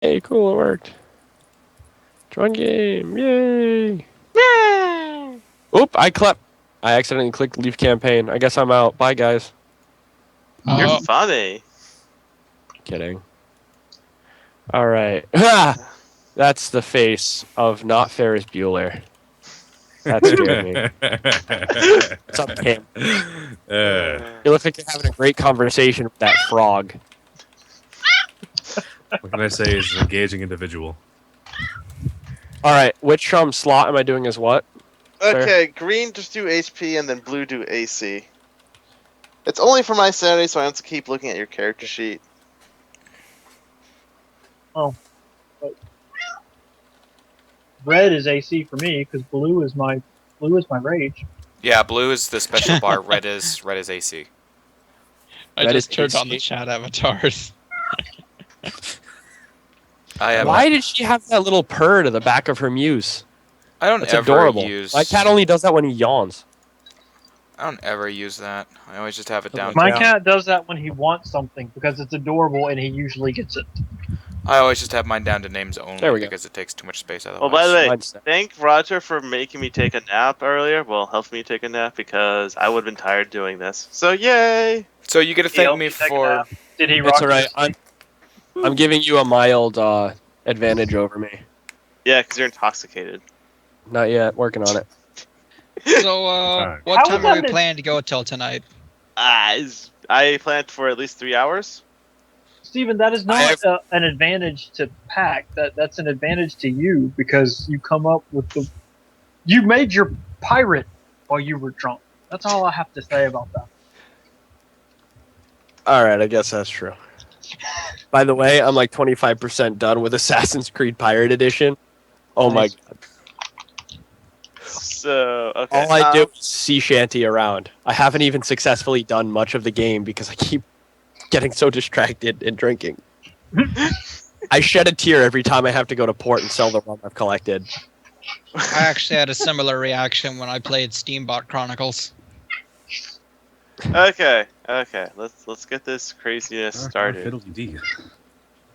Hey, cool, it worked. Join game, yay! Yay! Oop, I accidentally clicked leave campaign. I guess I'm out. Bye, guys. You're funny. Kidding. All right. Ha! That's the face of not Ferris Bueller. That scared me. What's up, Cam? You look like you're having a great conversation with that frog. What can I say? He's an engaging individual. All right, which slot am I doing as what? Okay, green just do HP and then blue do AC. It's only for my sanity, so I have to keep looking at your character sheet. Oh. But red is AC for me because blue is my rage. Yeah, blue is the special bar. Red is AC. I Red just is turned AC? on the chat avatars. Why did she have that little purr to the back of her muse? I don't That's ever adorable. use. My cat only does that when he yawns. I don't ever use that. I always just have it down. My cat does that when he wants something because it's adorable and he usually gets it. I always just have mine down to names only There we go. because it takes too much space otherwise. Well, by the way, Mine's- thank Roger for making me take a nap earlier. Well, helped me take a nap because I would have been tired doing this. So, yay! So you get to He thank helped me you take a for. nap. Did he It's rock alright. your- I'm giving you a mild advantage over me. Yeah, because you're intoxicated. Not yet. Working on it. So, Alright. what How time is are we that- planning to go till tonight? I planned for at least 3 hours. Steven, that is not an advantage to Pack. That's an advantage to you because you come up with the. You made your pirate while you were drunk. That's all I have to say about that. All right, I guess that's true. By the way, I'm like 25% done with Assassin's Creed Pirate Edition. Oh Nice. my god. So, okay. All I do is sea shanty around. I haven't even successfully done much of the game because I keep getting so distracted and drinking. I shed a tear every time I have to go to port and sell the rum I've collected. I actually had a similar reaction when I played Steambot Chronicles. Okay. Let's get this craziness started. Fiddle-dee-dee.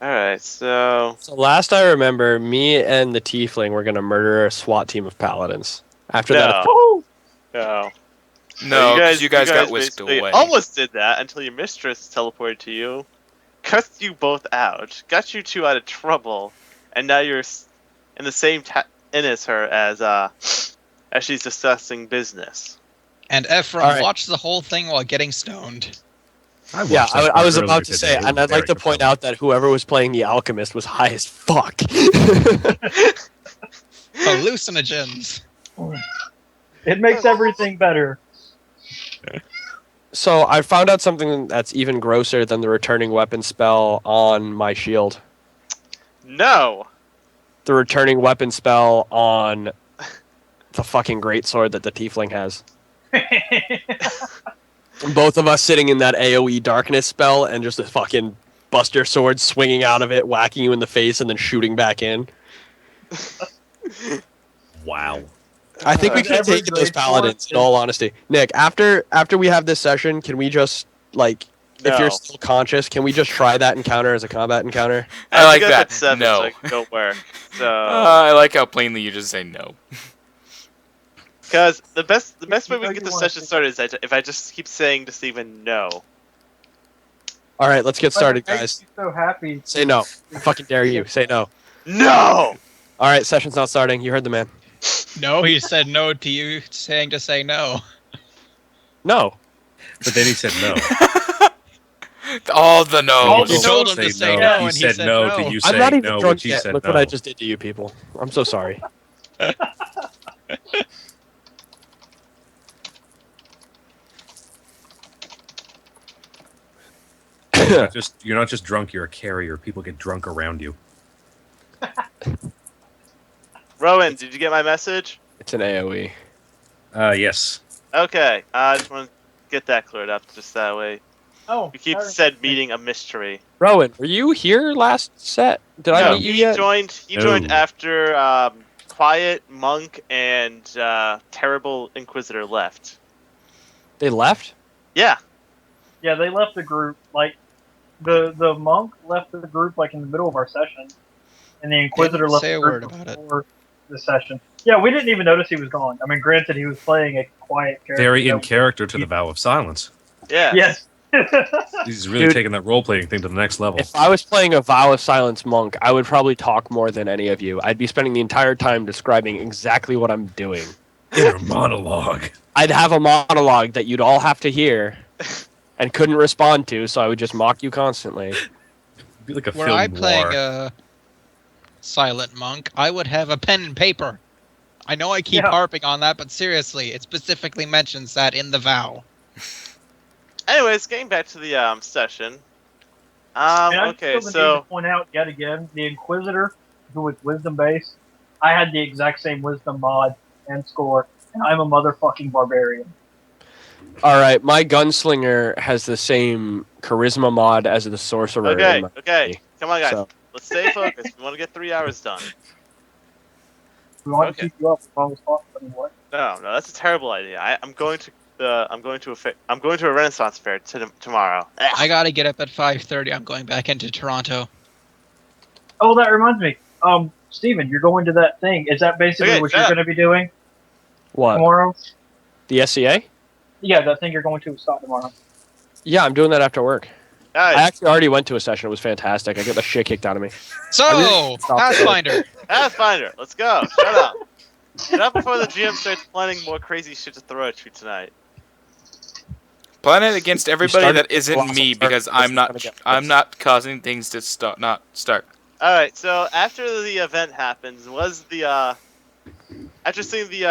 Alright, so... So last I remember, me and the Tiefling were going to murder a SWAT team of paladins. After that, No. No, because you guys got whisked basically away. almost did that until your mistress teleported to you, cussed you both out, got you two out of trouble, and now you're in the same in as her as she's discussing business. And Ephraim All right. watched the whole thing while getting stoned. I watched yeah, that I was earlier about to today. say, It was and I'd like very to point compelling. out that whoever was playing the alchemist was high as fuck. Hallucinogens. It makes everything better. So I found out something that's even grosser than the returning weapon spell on my shield. No! The returning weapon spell on the fucking greatsword that the tiefling has. Both of us sitting in that AoE darkness spell and just a fucking buster sword swinging out of it, whacking you in the face and then shooting back in. Wow. I think we Is could have every taken those greatsword paladins, in all honesty. Nick, after we have this session, can we just, like, if No. you're still conscious, can we just try that encounter as a combat encounter? I like think that. At 7, No. so it don't work. So, I like how plainly you just say no. because the best way You we know can get you the wanna session take- started is if I just keep saying to Steven no. All right, let's get started, What makes guys. you so happy. Say no. I fucking dare you. Say no. No! All right, session's not starting. You heard the man. No, he said no to you saying to say no. No. But then he said no. All the no's. You told him to say no, He and he said said no no. to you I'm saying not even no, drunk which he yet. said Look no. what I just did to you people. I'm so sorry. You're not just drunk, you're a carrier. People get drunk around you. Rowan, did you get my message? It's an AoE. Yes. Okay, I just want to get that cleared up just that way. Oh, You keep sorry. said meeting a mystery. Rowan, were you here last set? Did I No, meet you he yet? joined No. after Quiet, Monk, and Terrible Inquisitor left. They left? Yeah. Yeah, they left the group. Like, the monk left the group like in the middle of our session. and the Inquisitor Didn't left say the a group word about it. before the session. Yeah, we didn't even notice he was gone. I mean, granted, he was playing a quiet character. Very in that- character to the Vow of Silence. Yes. Yes. He's really Dude. taking that role playing thing to the next level. If I was playing a Vow of Silence monk, I would probably talk more than any of you. I'd be spending the entire time describing exactly what I'm doing. Inner monologue. I'd have a monologue that you'd all have to hear and couldn't respond to, so I would just mock you constantly. Be like a Were film I noir. playing a silent monk, I would have a pen and paper. I know I keep Yeah. harping on that, but seriously, it specifically mentions that in the vow. Anyways, getting back to the session. And I Okay, feel the need so to point out yet again, the Inquisitor, who was wisdom based, I had the exact same wisdom mod and score, and I'm a motherfucking barbarian. All right, my gunslinger has the same charisma mod as the sorcerer. okay, in my okay, army. come on, guys, So- let's stay focused. We want to get 3 hours done. We want Okay. to keep you up as long as possible. Anyway. No, that's a terrible idea. I'm going to a Renaissance fair tomorrow. I gotta get up at 5:30. I'm going back into Toronto. Oh, that reminds me. Steven, you're going to that thing. Is that basically Okay, what shut you're up. going to be doing What? tomorrow? The SCA? Yeah, that thing you're going to start tomorrow. Yeah, I'm doing that after work. I Guys, actually already went to a session. It was fantastic. I get the shit kicked out of me. So, Stop. Pathfinder. Pathfinder, let's go. Shut up. Shut up before the GM starts planning more crazy shit to throw at you tonight. Plan it against everybody started that with isn't Colossal me Turk. because This I'm is not gonna get I'm worse. not causing things to not start. All right, so after the event happens, after seeing the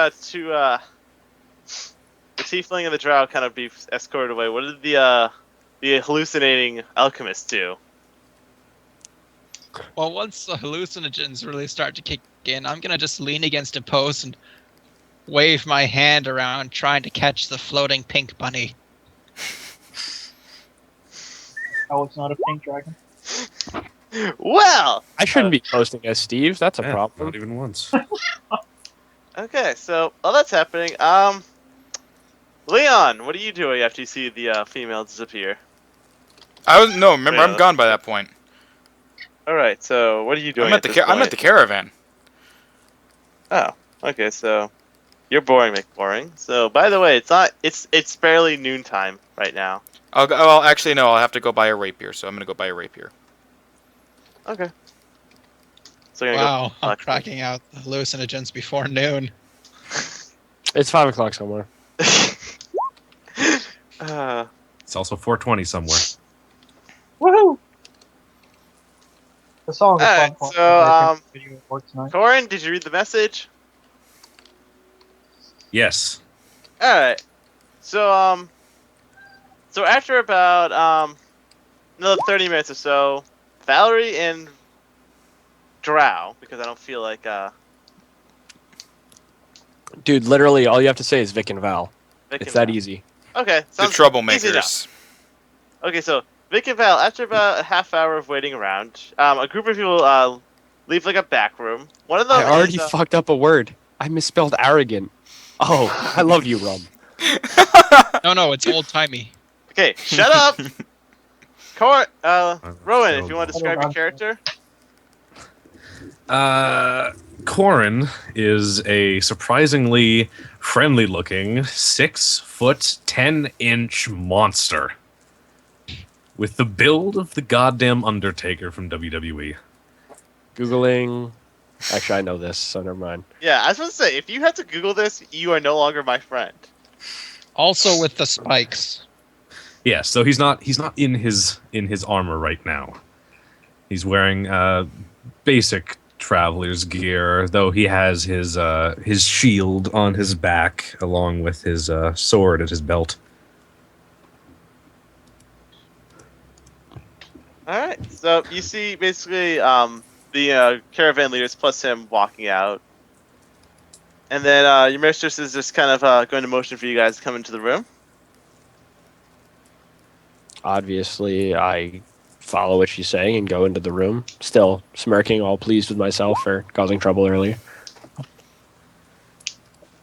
tiefling and the drow kind of be escorted away, what did the hallucinating alchemist do? Well, once the hallucinogens really start to kick in, I'm gonna just lean against a post and wave my hand around, trying to catch the floating pink bunny. Oh, it's not a pink dragon. Well, I shouldn't be posting as Steve. That's a Yeah, problem. not even once. okay, so while that's happening, Leon, what are you doing after you see the female disappear? Remember, Yeah, I'm gone by that point. All right, so what are you doing? I'm at the this I'm at point? the caravan. Oh, okay, so you're boring, McBoring. So, by the way, it's barely noontime right now. Well, actually, no. I'll have to go buy a rapier, so I'm gonna go buy a rapier. Okay. So you're gonna Wow, I'm collect them. cracking out the hallucinogens before noon. It's 5 o'clock somewhere. It's also 420 somewhere. Woohoo! The song is Alright, fun. so, Video at work tonight. Corin, did you read the message? Yes. Alright. So after about another 30 minutes or so, Valerie and Drow, because I don't feel like Dude, literally, all you have to say is Vic and Val. Vic It's and that Val. easy. Okay, The sounds easy enough. troublemakers. Okay, so Vic and Val, after about a half hour of waiting around, a group of people leave like a back room. One of them I already is, fucked up a word. I misspelled arrogant. Oh, I love you, Rum. No, it's old timey. okay, shut up. Rowan, if you want to describe your on. character. Corin is a surprisingly friendly-looking 6-foot 10-inch monster with the build of the goddamn Undertaker from WWE. Googling. Actually, I know this, so never mind. Yeah, I was going to say, if you had to Google this, you are no longer my friend. Also with the spikes. Yeah, so he's not in his armor right now. He's wearing basic traveler's gear, though he has his shield on his back along with his sword at his belt. Alright, so you see basically the caravan leaders plus him walking out. And then your mistress is just kind of going to motion for you guys to come into the room. Obviously, I follow what she's saying and go into the room, still smirking, all pleased with myself for causing trouble earlier.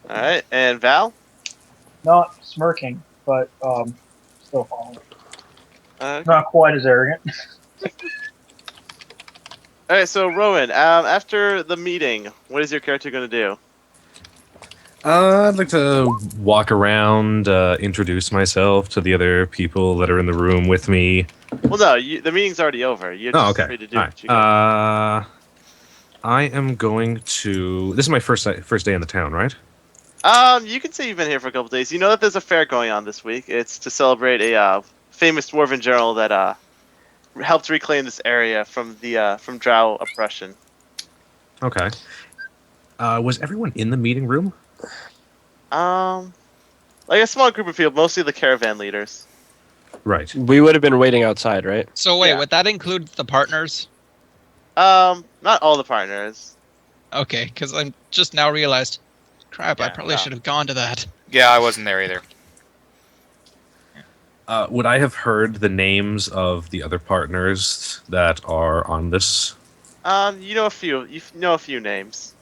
Alright, and Val? Not smirking, but still following. Okay. Not quite as arrogant. All right, so Rowan, after the meeting, what is your character going to do? I'd like to walk around, introduce myself to the other people that are in the room with me. Well, no, the meeting's already over. You're just Okay. free to do All what you right. I am going to. This is my first day in the town, right? You can say you've been here for a couple days. You know that there's a fair going on this week. It's to celebrate a famous dwarven general that helped reclaim this area from the from Drow oppression. Okay. Was everyone in the meeting room? Like a small group of people, mostly the caravan leaders. Right. We would have been waiting outside, right? So wait, Yeah. would that include the partners? Not all the partners. Okay, because I'm just now realized. Crap, I Yeah, probably no. should have gone to that. Yeah, I wasn't there either. Would I have heard the names of the other partners that are on this? You know a few. You know a few names.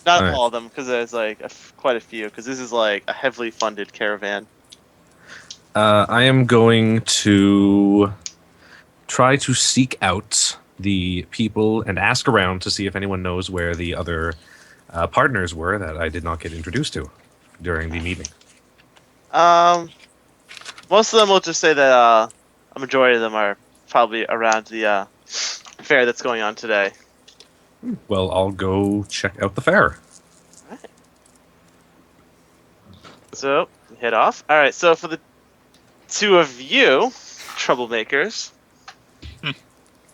Not Alright. all of them, because there's like quite a few. Because this is like a heavily funded caravan. I am going to try to seek out the people and ask around to see if anyone knows where the other partners were that I did not get introduced to during the meeting. Most of them will just say that a majority of them are probably around the fair that's going on today. Well, I'll go check out the fair. So head off. All right. So for the two of you, troublemakers.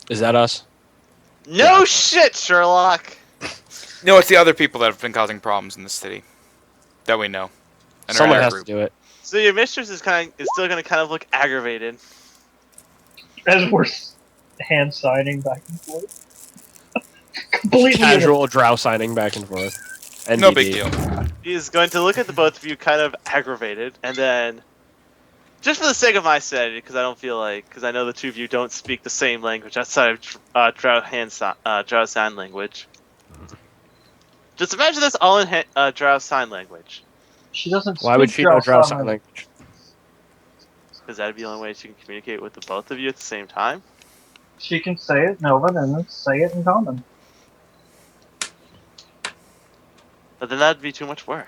Is that us? No Yeah. shit, Sherlock. No, it's the other people that have been causing problems in the city that we know. And are Someone in our has group. to do it. So your mistress is still gonna kind of look aggravated. As we're hand signing back and forth. Completely Casual drow signing back and forth. No NBD. big deal. He is going to look at the both of you kind of aggravated, and then, just for the sake of my sanity, because I know the two of you don't speak the same language outside of Drow Sign Language. Just imagine this all in Drow Sign Language, She doesn't Why would speak she know drow sign sign language? because that'd be the only way she can communicate with the both of you at the same time. She can say it in Elven and then say it in Common. But then that'd be too much work.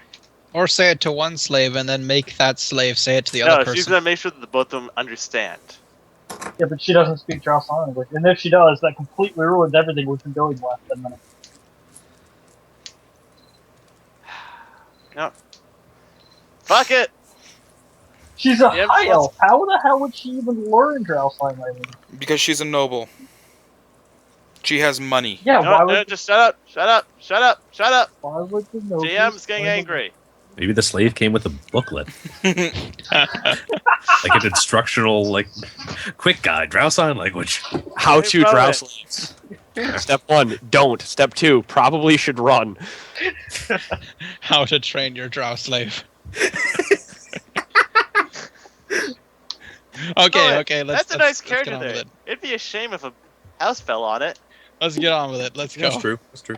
Or say it to one slave and then make that slave say it to the No, other she's person. gonna make sure that the both of them understand. Yeah, but she doesn't speak Drow sign language. And if she does, that completely ruins everything we've been doing the last 10 minutes. No. Fuck it. She's a Yeah, high let's- elf. How the hell would she even learn Drow sign language? Because she's a noble. She has money. Yeah, No, why no, would just shut up, shut up, shut up, shut up. why would the nobles GM's getting learn- angry. Maybe the slave came with a booklet, like an instructional, quick guide, drow sign language. How Hey, to drow Rowan. slaves. Step 1, don't. Step 2, probably should run. How to train your drow slave. Oh, Okay, That's a nice get character on with there. it. It'd be a shame if a house fell on it. Let's get on with it. Let's go. That's true. That's true.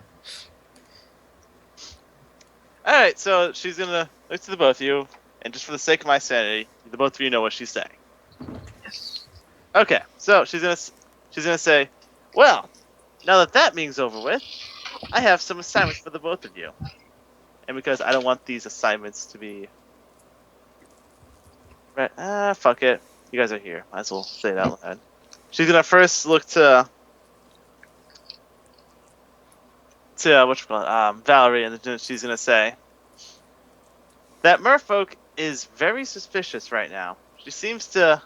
Alright, so she's gonna look to the both of you, and just for the sake of my sanity, the both of you know what she's saying. Okay, so she's gonna say, well, now that that meeting's over with, I have some assignments for the both of you. And because I don't want these assignments to be... Right, fuck it. You guys are here. Might as well say it out loud. She's gonna first look to Valerie, and then she's gonna say that merfolk is very suspicious right now. She seems to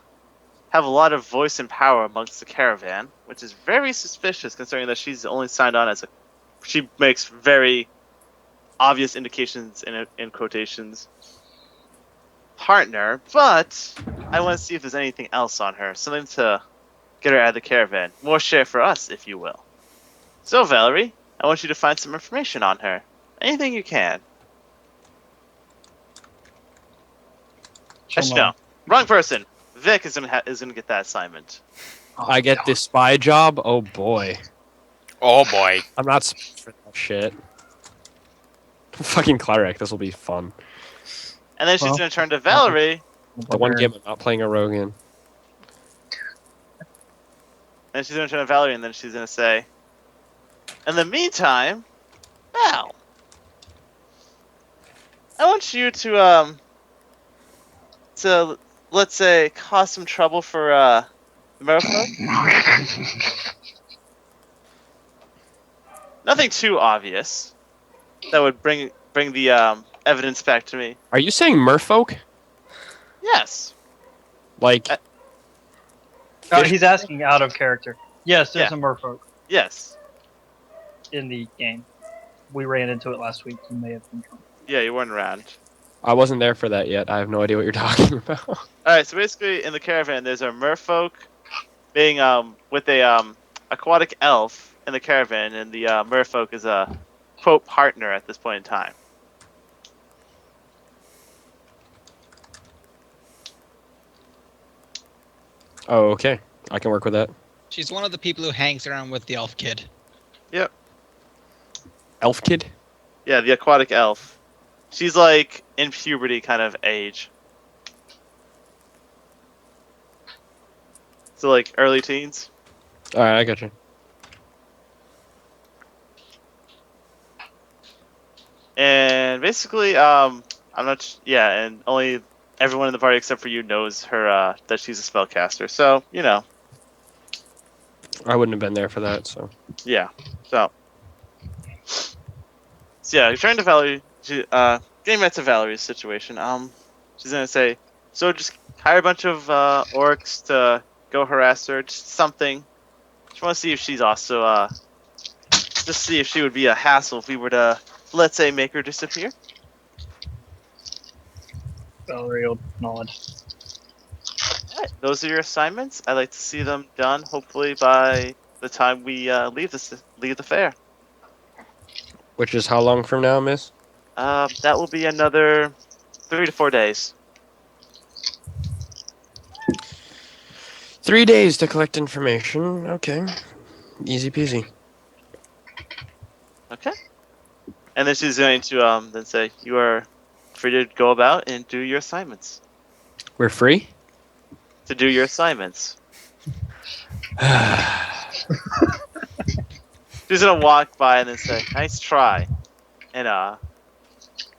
have a lot of voice and power amongst the caravan, which is very suspicious considering that she's only signed on as she makes very obvious indications in quotations partner, but I want to see if there's anything else on her, something to get her out of the caravan. More share for us, if you will. So, Valerie, I want you to find some information on her. Anything you can. Actually, no. Wrong person. Vic is gonna get that assignment. I get this spy job? Oh boy. Oh boy. I'm not for that shit. Fucking cleric, this will be fun. And then she's Well, gonna turn to Valerie, The one game I'm not playing a rogue in. and she's gonna turn to Valerie, and then she's gonna say, In the meantime, Val, I want you to let's say cause some trouble for the merfolk. Nothing too obvious that would bring the evidence back to me. Are you saying merfolk? Yes. Like, Uh, He's asking out of character. Yes, there's Yeah. a merfolk Yes. in the game. We ran into it last week. You may have been drunk. Yeah, you weren't around. I wasn't there for that yet. I have no idea what you're talking about. All right. So basically, in the caravan, there's a merfolk being with a aquatic elf in the caravan, and the merfolk is a quote partner at this point in time. Oh, okay. I can work with that. She's one of the people who hangs around with the elf kid. Yep. Elf kid? Yeah, the aquatic elf. She's like in puberty kind of age. So like early teens. All right, I got you. And basically, I'm not. Yeah, and only everyone in the party except for you knows her that she's a spellcaster. So you know, I wouldn't have been there for that, so. yeah. So yeah, you're trying to getting back to Valerie's situation. She's gonna say, so just hire a bunch of orcs to go harass her, just something. Just want to see if she's also just see if she would be a hassle if we were to, let's say, make her disappear. Valerie will nod. Alright, those are your assignments. I'd like to see them done, hopefully by the time we leave the fair. Which is how long from now, miss? That will be another 3 to 4 days. 3 days to collect information. Okay. Easy peasy. Okay. And then she's going to then say, "You are free to go about and do your assignments." We're free? To do your assignments. She's gonna walk by and then say, "Nice try," and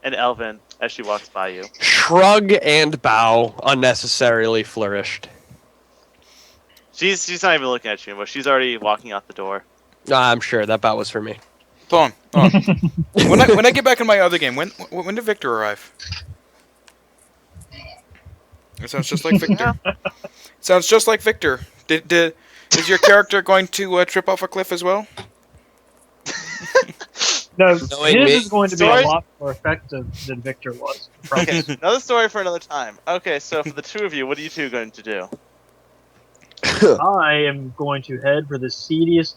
Elvin as she walks by you. Shrug and bow, unnecessarily flourished. She's not even looking at you, but she's already walking out the door. I'm sure that bow was for me. Hold on. When I get back in my other game, when did Victor arrive? It sounds just like Victor. Sounds just like Victor. Is your character going to trip off a cliff as well? No, Knowing his me- is going to be Story- a lot more effective than Victor was. Okay, another story for another time. Okay, so for the two of you, what are you two going to do? I am going to head for the seediest,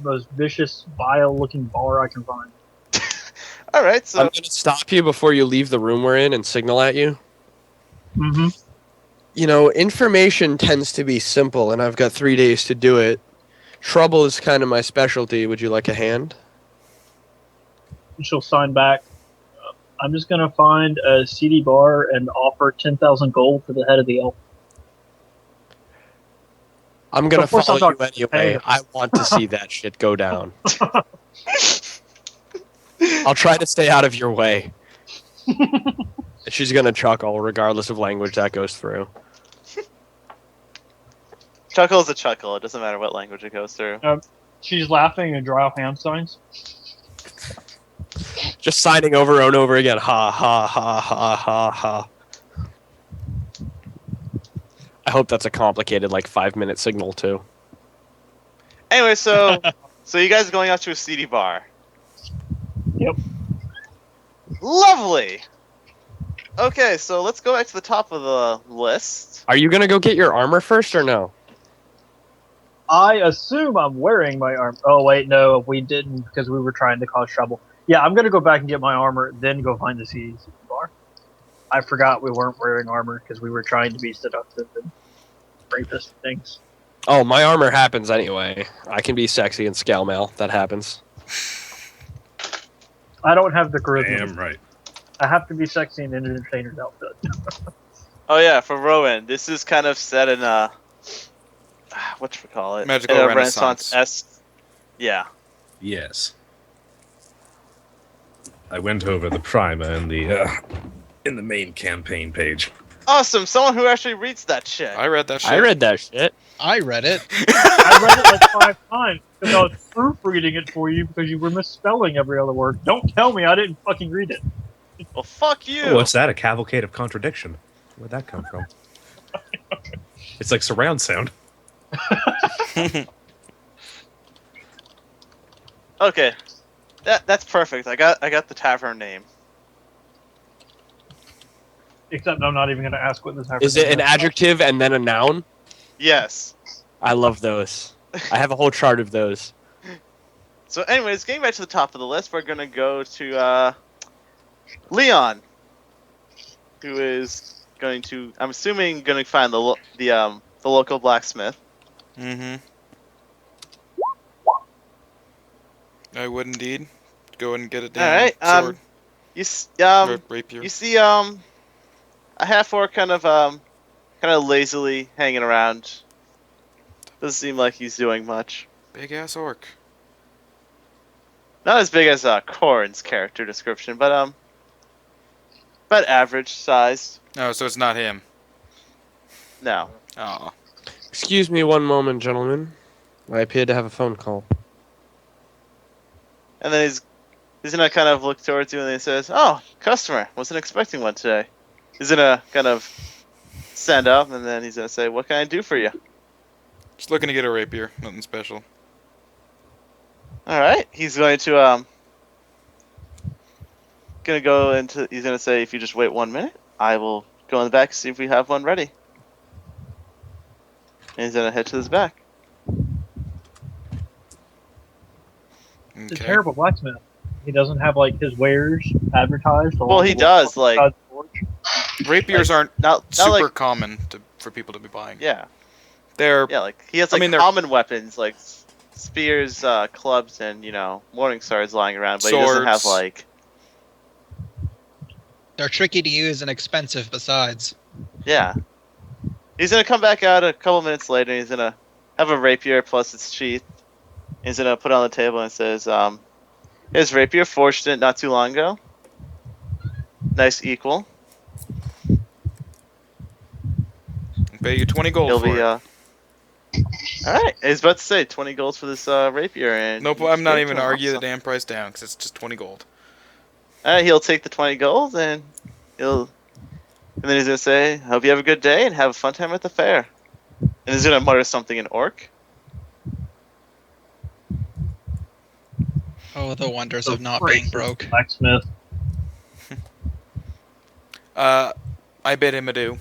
most vicious, vile-looking bar I can find. All right, so I'm going to stop you before you leave the room we're in and signal at you. Mm-hmm. You know, information tends to be simple, and I've got 3 days to do it. Trouble is kind of my specialty. Would you like a hand? She'll sign back. I'm just going to find a seedy bar and offer 10,000 gold for the head of the elf. I'm going to Of course follow I'm you talking anyway. to I want to see that shit go down. I'll try to stay out of your way. She's going to chuckle regardless of language that goes through. chuckle is a chuckle. It doesn't matter what language it goes through. She's laughing and draw off hand signs. Just signing over and over again. Ha, ha, ha, ha, ha, ha. I hope that's a complicated, 5-minute signal, too. Anyway, so you guys are going out to a seedy bar. Yep. Lovely. Okay, so let's go back to the top of the list. Are you going to go get your armor first or no? I assume I'm wearing my armor. Oh, wait, no, we didn't because we were trying to cause trouble. Yeah, I'm going to go back and get my armor, then go find the seedy bar. I forgot we weren't wearing armor because we were trying to be seductive and rapist things. Oh, my armor happens anyway. I can be sexy and scale mail. That happens. I don't have the charisma. Damn right. I have to be sexy in an entertainer's outfit. Oh yeah, for Rowan, this is kind of set in a what you call it? Magical in a Renaissance. Renaissance-esque. Yeah. Yes. I went over the primer in the main campaign page. Awesome, someone who actually reads that shit. I read that shit. I read that shit. I read it. I read it like 5 times because I was proofreading it for you because you were misspelling every other word. Don't tell me I didn't fucking read it. Well, fuck you. Oh, what's that? A cavalcade of contradiction. Where'd that come from? It's like surround sound. Okay, that's perfect. I got the tavern name. Except I'm not even going to ask what this Is it an adjective and then a noun? Yes. I love those. I have a whole chart of those. So, anyways, getting back to the top of the list, we're gonna go to Leon, who is going to, I'm assuming, going to find the local blacksmith. Mm-hmm. I would indeed go and get a damn All right. sword You or rapier. you see a half-orc kind of lazily hanging around. Doesn't seem like he's doing much. Big ass orc. Not as big as Corin's character description, but about average sized. Oh, so it's not him. No. Oh. Excuse me one moment, gentlemen. I appear to have a phone call. And then he's gonna kind of look towards you and he says, "Oh, customer, wasn't expecting one today." He's gonna kind of stand up and then he's gonna say, "What can I do for you?" Just looking to get a rapier. Nothing special. All right. He's going to go into. He's gonna say, "If you just wait 1 minute, I will go in the back and see if we have one ready." And he's gonna head to his back. It's a Okay. terrible blacksmith. He doesn't have like his wares advertised. Well, he does, like- Rapiers aren't Not super like common for people to be buying. yeah, They're like he has I like mean, they're- common weapons like spears, clubs, and morning stars lying around, but he doesn't have Swords. like They're tricky to use and expensive besides. yeah. He's gonna come back out a couple minutes later. And he's gonna have a rapier plus its sheath. He's gonna put it on the table and says, "His rapier forged it not too long ago. Nice equal. pay you 20 gold He'll for be it. All right." He's about to say 20 golds for this rapier, and Nope, you I'm just not gave it even to him, argue the so- damn price down because it's just 20 gold. All right, he'll take the 20 gold and then he's gonna say, "Hope you have a good day and have a fun time at the fair." And he's gonna mutter something in orc. Oh, the wonders The of not phrase being broke. Blacksmith. I bid him adieu,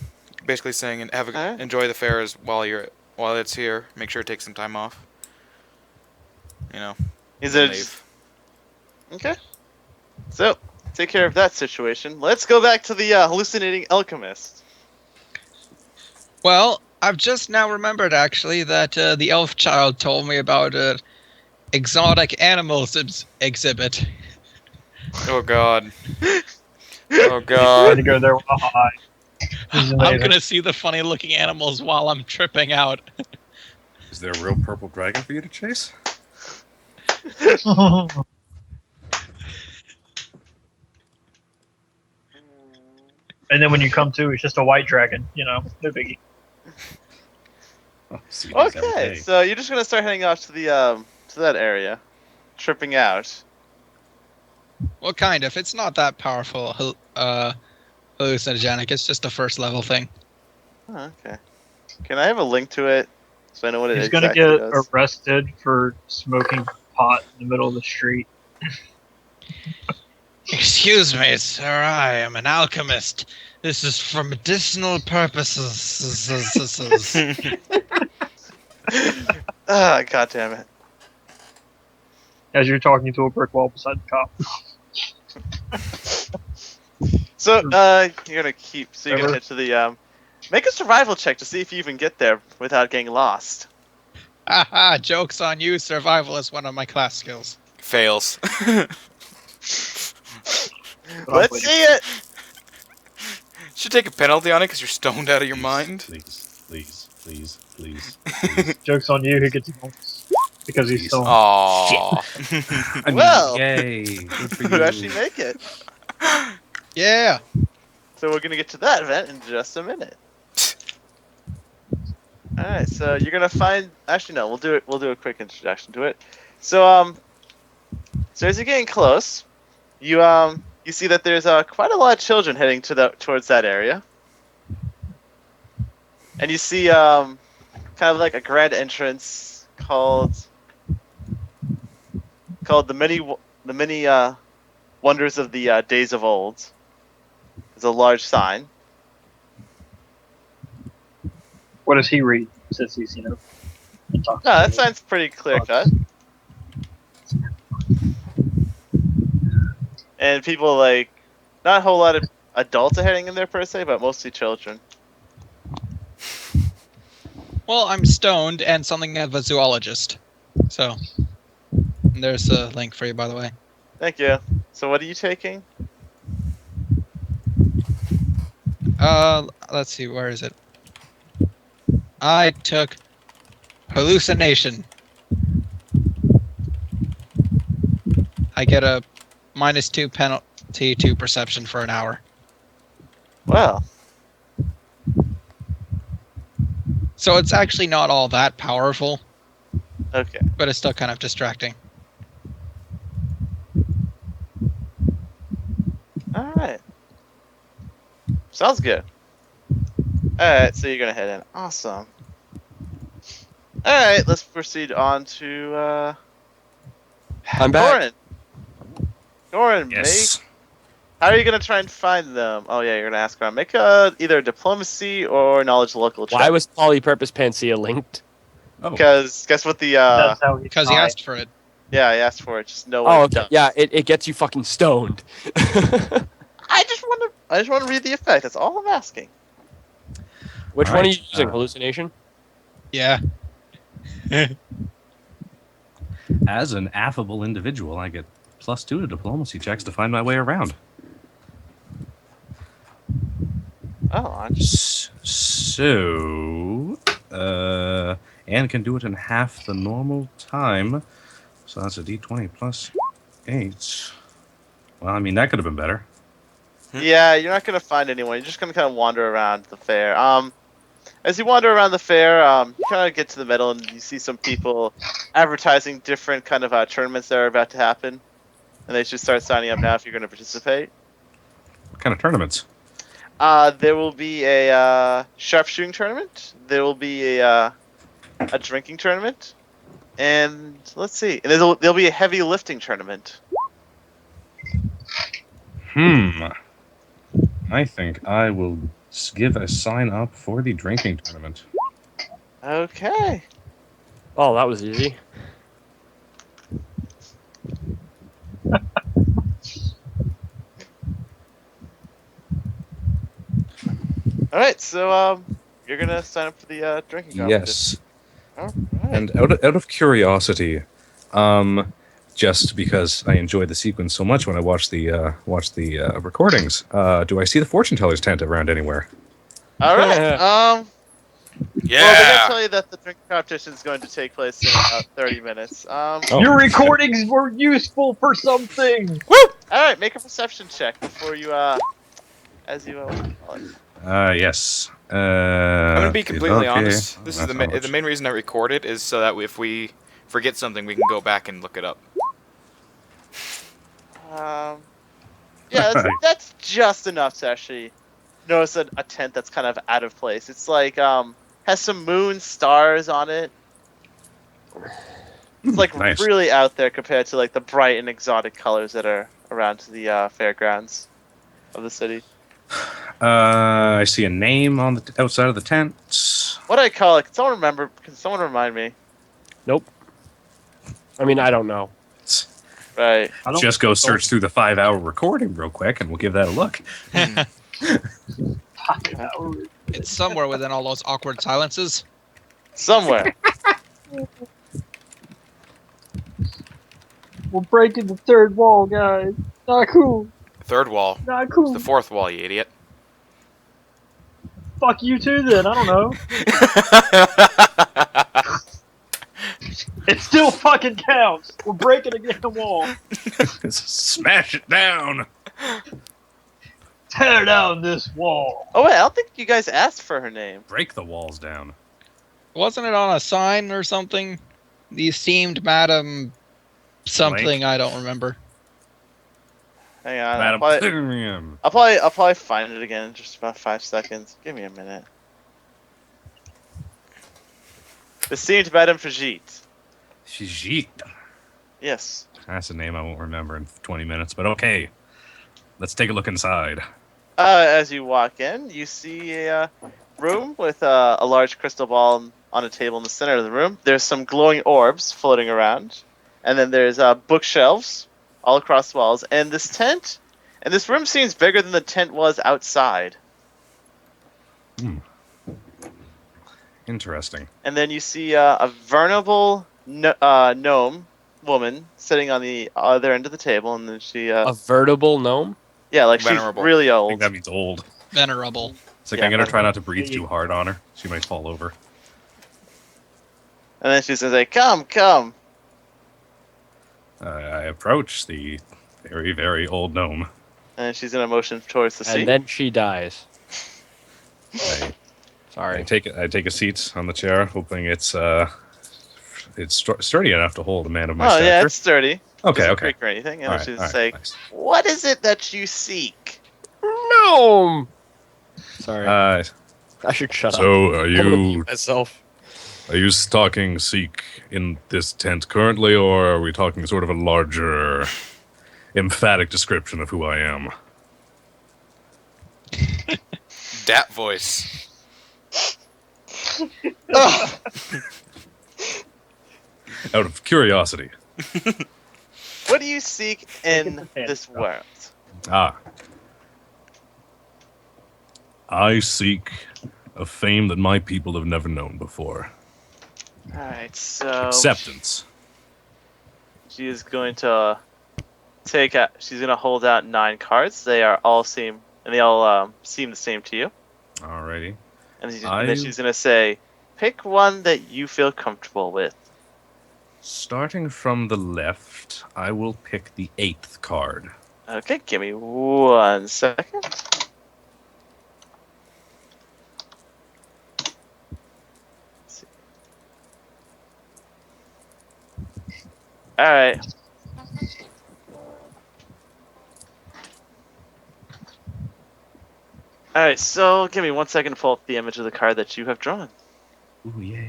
basically saying and Alright. enjoy the fair while it's here. Make sure to take some time off. He's and gonna leave. Okay. So, take care of that situation. Let's go back to the hallucinating alchemist. Well, I've just now remembered actually that the elf child told me about an exotic animals exhibit. Oh God. Oh Trying to God. go there with a high. This is I'm amazing. gonna see the funny looking animals while I'm tripping out. Is there a real purple dragon for you to chase? And then when you come to, it's just a white dragon. No biggie. Oh, see these every Okay, day. so you're just gonna start heading off to the to that area, tripping out. Well, kind of. It's not that powerful hallucinogenic. It's just a first level thing. Oh, okay. Can I have a link to it so I know what it He's gonna exactly get does? arrested for smoking pot in the middle of the street. Excuse me, sir. I am an alchemist. This is for medicinal purposes. Ah, god damn it. As you're talking to a brick wall beside the cop. So, you're gonna head to the make a survival check to see if you even get there without getting lost. Haha, joke's on you. Survival is one of my class skills. Fails. Let's see it! Should take a penalty on it because you're stoned out of your mind. Please. Joke's on you, who gets a bonus. because he's so. Aww. I mean, Well. yay! Good for Would you. actually make it. Yeah. So we're gonna get to that event in just a minute. All right, so you're gonna find. Actually, no, we'll do it. We'll do a quick introduction to it. So as you're getting close, you see that there's quite a lot of children heading towards that area, and you see kind of like a grand entrance called the many wonders of the days of old. There's a large sign. What does he read? Since he's No, that sign's pretty clear cut. And people not a whole lot of adults are heading in there per se, but mostly children. Well, I'm stoned and something of a zoologist. So, there's a link for you, by the way. Thank you. So what are you taking? Let's see, where is it? I took hallucination. I get a -2 penalty to perception for an hour. Well, So it's actually not all that powerful, okay. but it's still kind of distracting. All right. Sounds good. All right, so you're gonna head in. Awesome. All right, let's proceed on to I'm back. Doran, Yes. how are you gonna try and find them? Oh yeah, you're gonna ask around. Make either diplomacy or knowledge local check. Why was polypurpose Panacea linked? Oh. Because guess what the That's how he. Because he died. asked for it. yeah, I asked for it. Just know Oh, what it okay. does. Yeah, it gets you fucking stoned. I just want to read the effect. That's all I'm asking. Which one are Alright, you using? Hallucination? Yeah. As an affable individual, I get +2 to diplomacy checks to find my way around. Oh, I'm just So, and can do it in half the normal time. So that's a d20 plus 8. Well, I mean, that could have been better. yeah. You're not gonna find anyone. You're just gonna kind of wander around the fair. As you wander around the fair, you kind of get to the middle and you see some people advertising different kind of tournaments that are about to happen, and they should start signing up now if you're going to participate. What kind of tournaments? There will be a sharpshooting tournament. There will be a drinking tournament, and let's see, and there'll be a heavy lifting tournament. I think I will give a sign up for the drinking tournament. Okay. Oh, that was easy. All right. So you're gonna sign up for the drinking competition. Yes. All right. And out of curiosity, just because I enjoyed the sequence so much when I watched the recordings, do I see the fortune teller's tent around anywhere? All right. Well, they're Yeah. gonna tell you that the drinking competition is going to take place in about 30 minutes. Oh. Your recordings were useful for something. All right, make a perception check before you as you Yes. I'm gonna be completely okay. honest. This is That's the not much. the main reason I record it is so that if we forget something, we can go back and look it up. yeah, that's just enough to actually notice a tent that's kind of out of place. It's like has some moon stars on it. It's like Nice. really out there compared to like the bright and exotic colors that are around the fairgrounds of the city. I see a name on the outside of the tent. What do I call it? Can someone remember? Can someone remind me? Nope. I mean, I don't know. Right. I don't Just go search through the 5-hour recording real quick, and we'll give that a look. It's somewhere within all those awkward silences. Somewhere. We're breaking the third wall, guys. Not cool. Third wall. Not It's cool. the fourth wall, you idiot. Fuck you too, then. I don't know. It still fucking counts. We're breaking against the wall. Smash it down. Tear down this wall. Oh wait, I don't think you guys asked for her name. Break the walls down. Wasn't it on a sign or something? The esteemed Madam something, Blank. I don't remember. Hang on, Madam Premium. I'll probably find it again in just about 5 seconds. Give me a minute. Esteemed Madame Brigitte. Shijit. Yes. That's a name I won't remember in 20 minutes, but okay. Let's take a look inside. As you walk in, you see a room with a large crystal ball on a table in the center of the room. There's some glowing orbs floating around, and then there's bookshelves all across the walls. And this tent, and this room seems bigger than the tent was outside. Interesting. And then you see a venerable gnome woman sitting on the other end of the table, and then she A veritable gnome? yeah, like Venerable. she's really I old. think that means old. Venerable. It's like Yeah, I'm gonna but- try not to breathe too hard on her. She might fall over. And then she's like, "Come, come." I approach the very, very old gnome. And she's gonna motion towards the seat. And then she dies. I Sorry. take a seat on the chair, hoping it's sturdy enough to hold a man of my Oh stature. yeah, it's sturdy. Okay, Doesn't okay. creak or anything. And All then right, she's all right, like, nice. "What is it that you seek?" Gnome! Sorry. I should shut up. So, are I'm gonna you mute myself. talking seek in this tent currently, or are we talking sort of a larger, emphatic description of who I am? Dat voice. Out of curiosity. What do you seek in Look at the this world? I seek a fame that my people have never known before. All right, so Acceptance. she is going to she's going to hold out 9 cards. They all seem the same to you. Alrighty. And then she's going to say, "Pick one that you feel comfortable with." Starting from the left, I will pick the 8th card. Okay, give me 1 second. All right. All right. So, give me 1 second to pull up the image of the card that you have drawn. Ooh, yeah.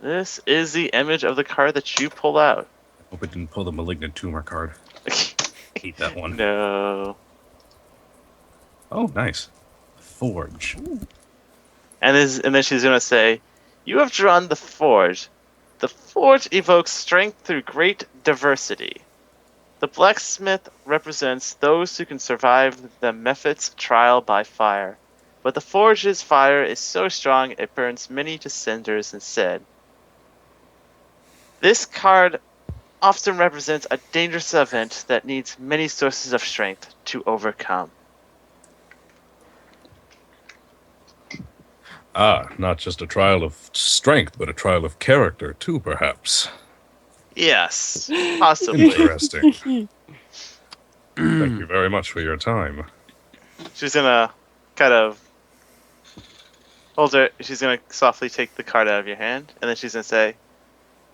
This is the image of the card that you pull out. Hope it didn't pull the malignant tumor card. Hate that one. No. Oh, nice. Forge. And then she's gonna say, "You have drawn the Forge. The Forge evokes strength through great diversity. The blacksmith represents those who can survive the Mephit's trial by fire. But the Forge's fire is so strong it burns many to cinders instead. This card often represents a dangerous event that needs many sources of strength to overcome." Not just a trial of strength, but a trial of character, too, perhaps. Yes, possibly. Interesting. Thank you very much for your time. She's gonna kind of hold her. She's gonna softly take the card out of your hand, and then she's gonna say,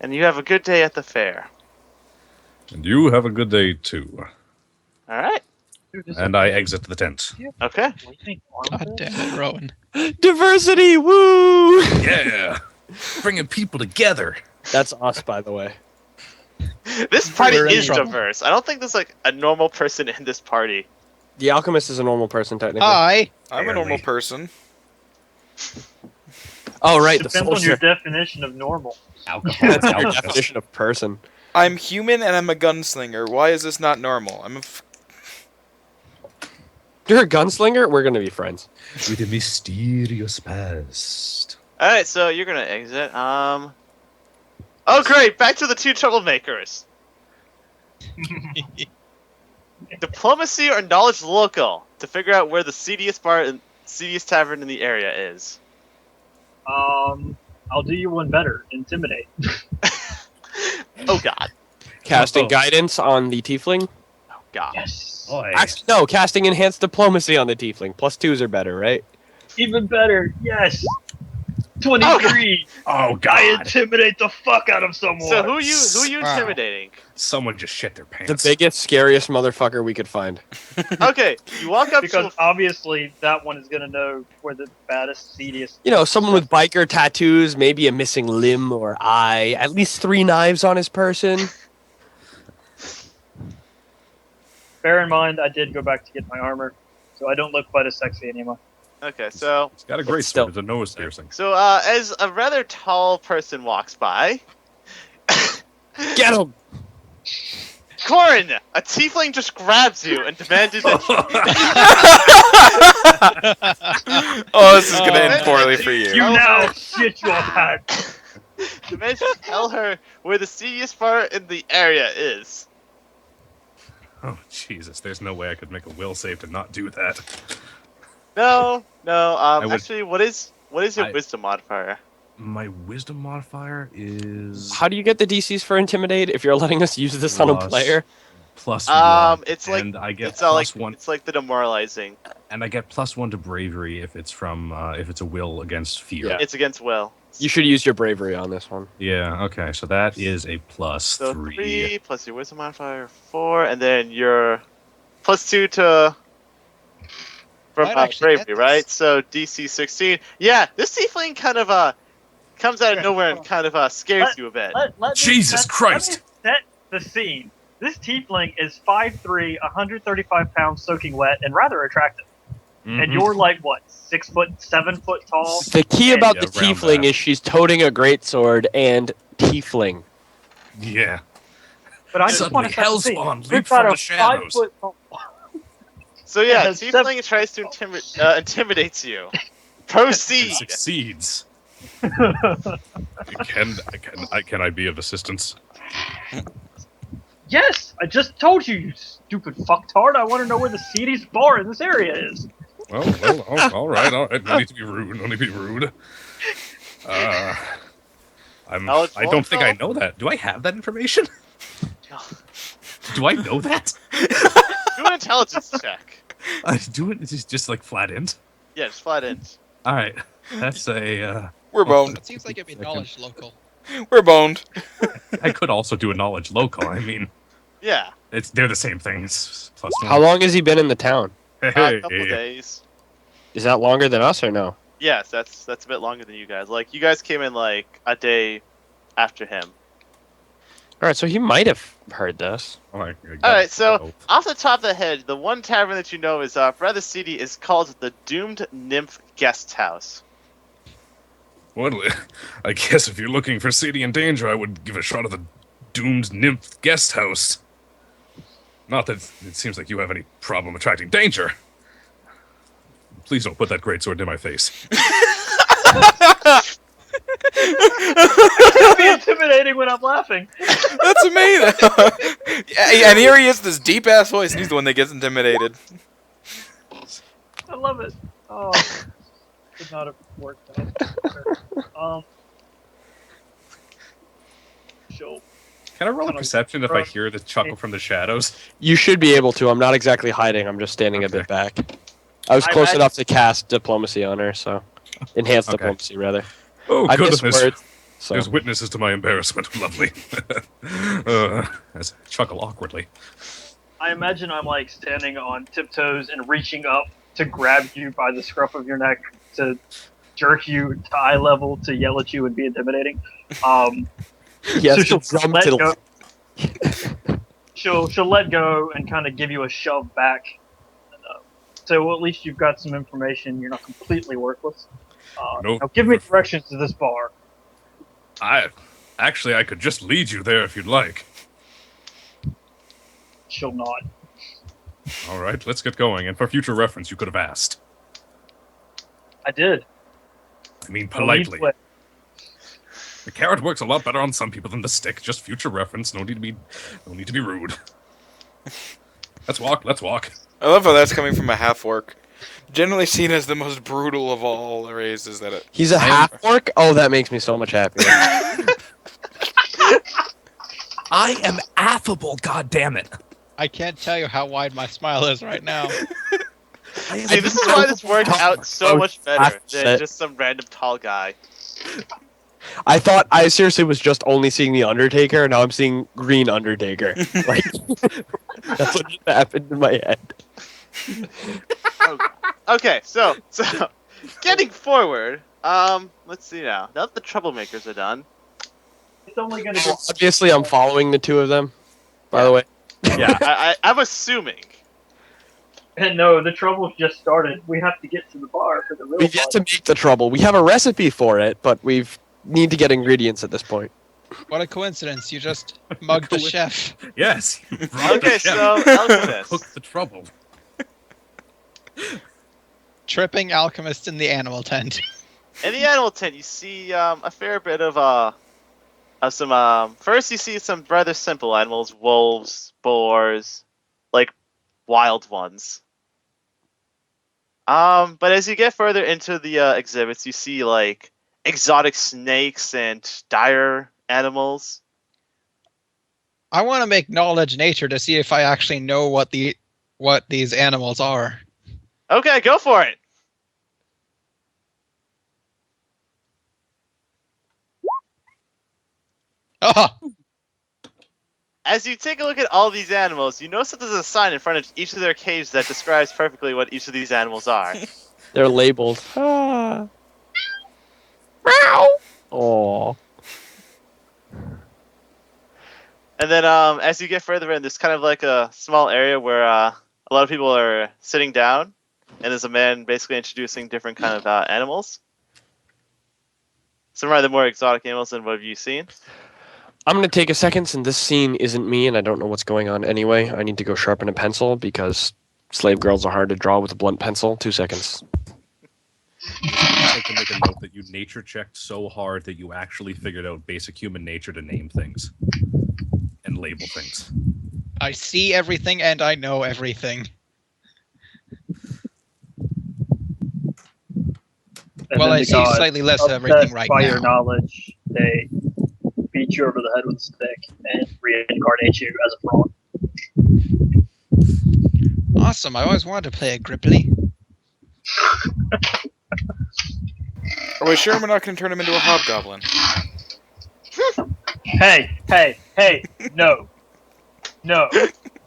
"And you have a good day at the fair." And you have a good day, too. All right. Dude, this And I exit the tent. Okay. What do you think, God Armor? damn it, Rowan. Diversity! Woo! Yeah! Bringing people together. That's us, by the way. This party We're in is trouble. diverse. I don't think there's like a normal person in this party. The alchemist is a normal person, technically. Hi. I'm a Barely. normal person. Oh, right, the Depends on your soldier. definition of normal. That's your definition of person. I'm human and I'm a gunslinger. Why is this not normal? You're a gunslinger? We're gonna be friends. With a mysterious past. All right, so you're gonna exit. Oh, great! Back to the two troublemakers. Diplomacy or knowledge local to figure out where the seediest bar and seediest tavern in the area is. I'll do you one better. Intimidate. Oh God. Casting guidance on the tiefling. Oh God. Yes. Boy. Actually, no, casting enhanced diplomacy on the tiefling. +2s are better, right? Even better. Yes. 23. Oh I God! intimidate the fuck out of someone. So who are you Wow. intimidating? Someone just shit their pants. The biggest, scariest motherfucker we could find. Okay, you walk up Because to. obviously that one is gonna know where the baddest, seediest. You know, someone with biker tattoos, maybe a missing limb or eye, at least 3 knives on his person. Bear in mind, I did go back to get my armor, so I don't look quite as sexy anymore. Okay, so He's got a great still- sword. It's a nose piercing. as a rather tall person walks by, Get him! Corin, a tiefling just grabs you and demanded that Oh, this is gonna end poorly for You you. now shit your pants. demands you tell her where the seediest bar in the area is. Oh Jesus! There's no way I could make a will save to not do that. No. would- Actually, what is your I- wisdom modifier? My wisdom modifier is How do you get the DCs for Intimidate if you're letting us use this on a Plus- player? +1. It's like and I get it's like +1, it's like the demoralizing. and I get +1 to bravery if it's from if it's a will against fear. Yeah. It's against will. You should use your bravery on this one. Yeah, okay, so that is a So +3. 3 plus your wisdom modifier 4, and then your +2 to from Might actually bravery, get this. right? So DC 16. Yeah, this tiefling kind of comes out of nowhere and kind of scares you a bit. Let me Jesus Christ. Let me set the scene. This tiefling is 5'3", 135 pounds, soaking wet, and rather attractive. And Mhm. you're like what, 6 foot, 7 foot tall? The key about Yeah, the around tiefling that. is she's toting a greatsword and tiefling. Yeah. But I just Suddenly, want to set the scene. Hellspawn leaped We've got from a the shadows. 5 foot tall. So yeah, Yeah, tiefling tries to intimidates you. Proceed. It succeeds. Can I be of assistance? Yes, I just told you, you stupid fucktard. I want to know where the seediest bar in this area is. Well, all right. No need to be rude. No need to be rude. I don't think I know that. Do I have that information? Do I know that? Do an intelligence check. I do it. It's just like flat int. Yeah, just flat in. All right. That's a. We're boned. It seems like it'd be knowledge local. We're boned. I could also do a knowledge local. I mean, Yeah, they're the same thing. It's +1. How long has he been in the town? a couple days. Is that longer than us or no? Yes, that's a bit longer than you guys. Like you guys came in like a day after him. Alright, so he might have heard this. All right. Alright, so off the top of the head, the one tavern that you know is rather seedy is called the Doomed Nymph Guest House. Well, I guess if you're looking for seedy and danger, I would give a shot at the Doomed Nymph Guest House. Not that it seems like you have any problem attracting danger. Please don't put that greatsword in my face. It's be intimidating when I'm laughing. That's amazing. Yeah, and here he is, this deep ass voice, and he's the one that gets intimidated. I love it. Oh, could not have worked out. Sure. Can I roll a perception if I hear the chuckle from the shadows? You should be able to. I'm not exactly hiding. I'm just standing a bit back. I was I close imagine- enough to cast diplomacy on her, so enhanced Okay. diplomacy rather. Oh, I miss goodness. words. So There's witnesses to my embarrassment. Lovely. As I chuckle awkwardly. I imagine I'm like standing on tiptoes and reaching up to grab you by the scruff of your neck to jerk you to eye level to yell at you and be intimidating. yes, so the drum let to go. She'll let go and kind of give you a shove back. So at least you've got some information. You're not completely worthless. Nope. Now give me directions to this bar. I could just lead you there if you'd like. She'll nod. All right, let's get going. And for future reference, you could have asked. I did. I mean, I'll lead politely. the way. carrot works a lot better on some people than the stick. Just future reference. No need to be rude. Let's walk. Let's walk. I love how that's coming from a half-orc. Generally seen as the most brutal of all the races that it... He's a half orc. Oh, that makes me so much happier. I am affable. God damn it! I can't tell you how wide my smile is right now. See, this is why this worked out so much better than just some random tall guy. I thought I seriously was just only seeing the Undertaker, and now I'm seeing Green Undertaker. Like that's what just happened in my head. Okay, so getting forward. Let's see now. Now that the troublemakers are done. It's only gonna go. Obviously, I'm following the two of them. By the way, Yeah, I'm assuming. And no, the trouble's just started. We have to get to the bar for the real we've yet to make the trouble. We have a recipe for it, but we've need to get ingredients at this point. What a coincidence! You just mugged the chef. Yes. Okay, so Alchemist. Cook the trouble. Tripping alchemist in the animal tent. In the animal tent, you see a fair bit of some. First, you see some rather simple animals: wolves, boars, like wild ones. But as you get further into the exhibits, you see like exotic snakes and dire animals. I want to make knowledge nature to see if I actually know what these animals are. Okay, go for it. Oh, As you take a look at all these animals, you notice that there's a sign in front of each of their cages that describes perfectly what each of these animals are. They're labeled. Ah. Oh. And then as you get further in, there's kind of like a small area where a lot of people are sitting down, and there's a man basically introducing different kind of animals. Some rather more exotic animals than what have you seen. I'm going to take a second since this scene isn't me and I don't know what's going on anyway. I need to go sharpen a pencil because slave girls are hard to draw with a blunt pencil. 2 seconds. I'd like to make a note that you nature checked so hard that you actually figured out basic human nature to name things and label things. I see everything and I know everything. And Well, then I the see gods, slightly less of everything obsessed right by now. your knowledge, they beat you over the head with a stick and reincarnate you as a frog. Awesome! I always wanted to play a Gripply. Are we sure we're not going to turn him into a hobgoblin? Hey, no.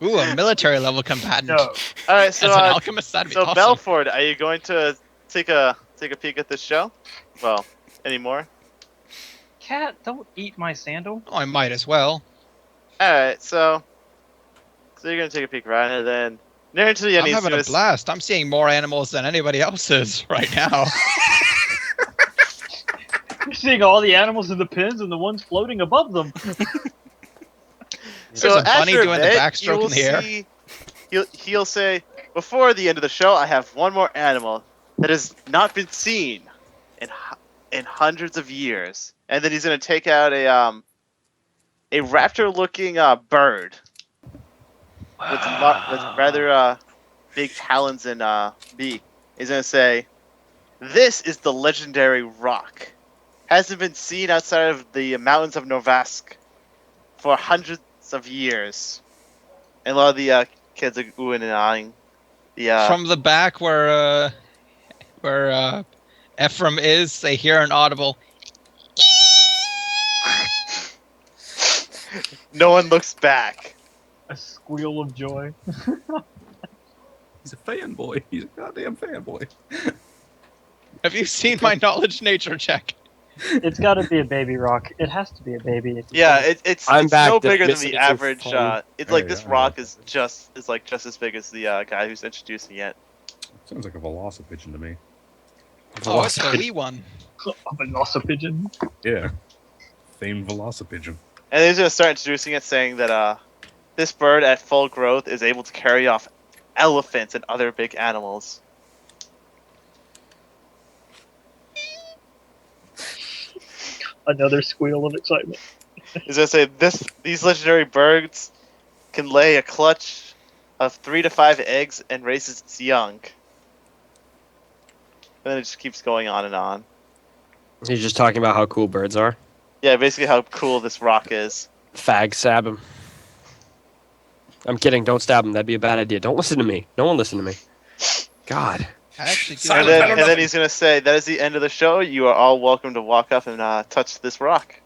Ooh, a military level combatant. No. All right, so As an alchemist, that'd be so awesome. Belford, are you going to take a peek at this show? Well, any more? Cat, don't eat my sandal. Oh, I might as well. All right, so you're gonna take a peek, right? And then near into the end, I'm he's having gonna a blast. I'm seeing more animals than anybody else is right now. You're seeing all the animals in the pens and the ones floating above them. So There's a bunny after doing a the bit, backstroke you will in the air. see, he'll say, before the end of the show, I have one more animal that has not been seen in hundreds of years, and then he's gonna take out a raptor-looking bird with rather big talons and beak. He's gonna say, "This is the legendary rock. Hasn't been seen outside of the mountains of Novask for hundreds of years." And a lot of the kids are oohing and ahhing. From the back where Ephraim is, they hear an audible. No one looks back. A squeal of joy. He's a fanboy. He's a goddamn fanboy. Have you seen my knowledge nature check? It's got to be a baby rock. It has to be a baby. Yeah, it's I'm back. no The bigger than messages the are average. funny. It's like Hey, this I rock like is just as big as the guy who's introducing it. Sounds like a velocipigeon to me. Oh, it's a wee one. A velocipigeon. Yeah. Famed velocipigeon. And he's gonna start introducing it, saying that this bird at full growth is able to carry off elephants and other big animals. Another squeal of excitement. He's gonna say these legendary birds can lay a clutch of 3 to 5 eggs and raises its young. And then it just keeps going on and on. He's just talking about how cool birds are. Yeah, basically how cool this rock is. Fag, stab him. I'm kidding. Don't stab him. That'd be a bad idea. Don't listen to me. No one listen to me. God. I actually do. Silence, And then he's gonna say, "That is the end of the show. You are all welcome to walk up and touch this rock."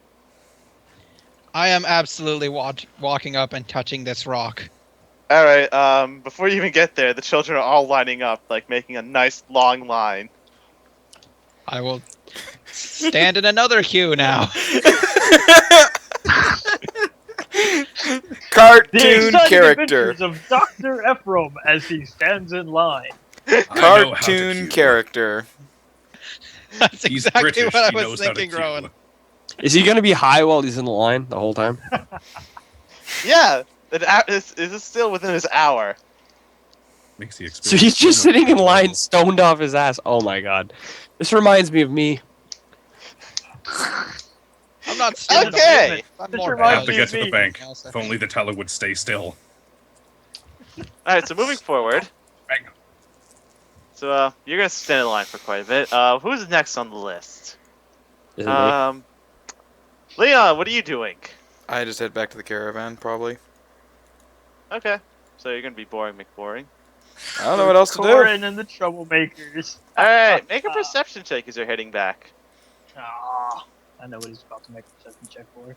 I am absolutely walking up and touching this rock. All right. Before you even get there, the children are all lining up, like making a nice long line. I will stand in another queue now. The Cartoon exciting character. adventures of Dr. Ephraim as he stands in line. Cartoon character. That's He's exactly British. what He I knows was how to thinking, queue. Rowan. Is he gonna be high while he's in the line the whole time? Yeah, is this still within his hour? Makes the experience So he's just so much sitting in more line, enjoyable. stoned off his ass. Oh my god. This reminds me of me. I'm not standing Okay. I'm This more reminds I have to me get of to the me. bank. else, I If only the teller would stay still. All right. So moving forward. Bang. So you're gonna stand in line for quite a bit. Who's next on the list? Is it me? Leon, what are you doing? I just head back to the caravan, probably. Okay. So you're gonna be boring McBoring. I don't know what else to do. Corin and the troublemakers. All right. Make a perception check as you're heading back. Ah, I know what he's about to make a perception check for.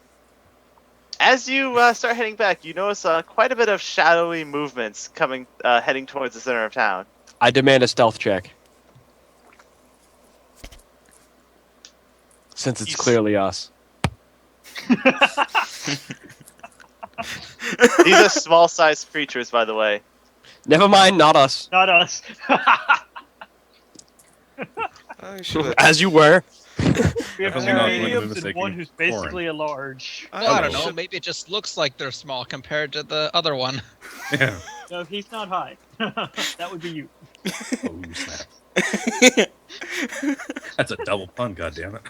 As you start heading back, you notice quite a bit of shadowy movements coming, heading towards the center of town. I demand a stealth check. Since it's He's- clearly us. These are small-sized creatures, by the way. Never mind, not us. Not us. Oh, you should have. As you were. We have Definitely two not going to be mediums and mistaking one who's Corin. basically a large. Well, I don't Hello. know. Maybe it just looks like they're small compared to the other one. Yeah. No, he's not high. That would be you. Oh, snap. That's a double pun, goddammit.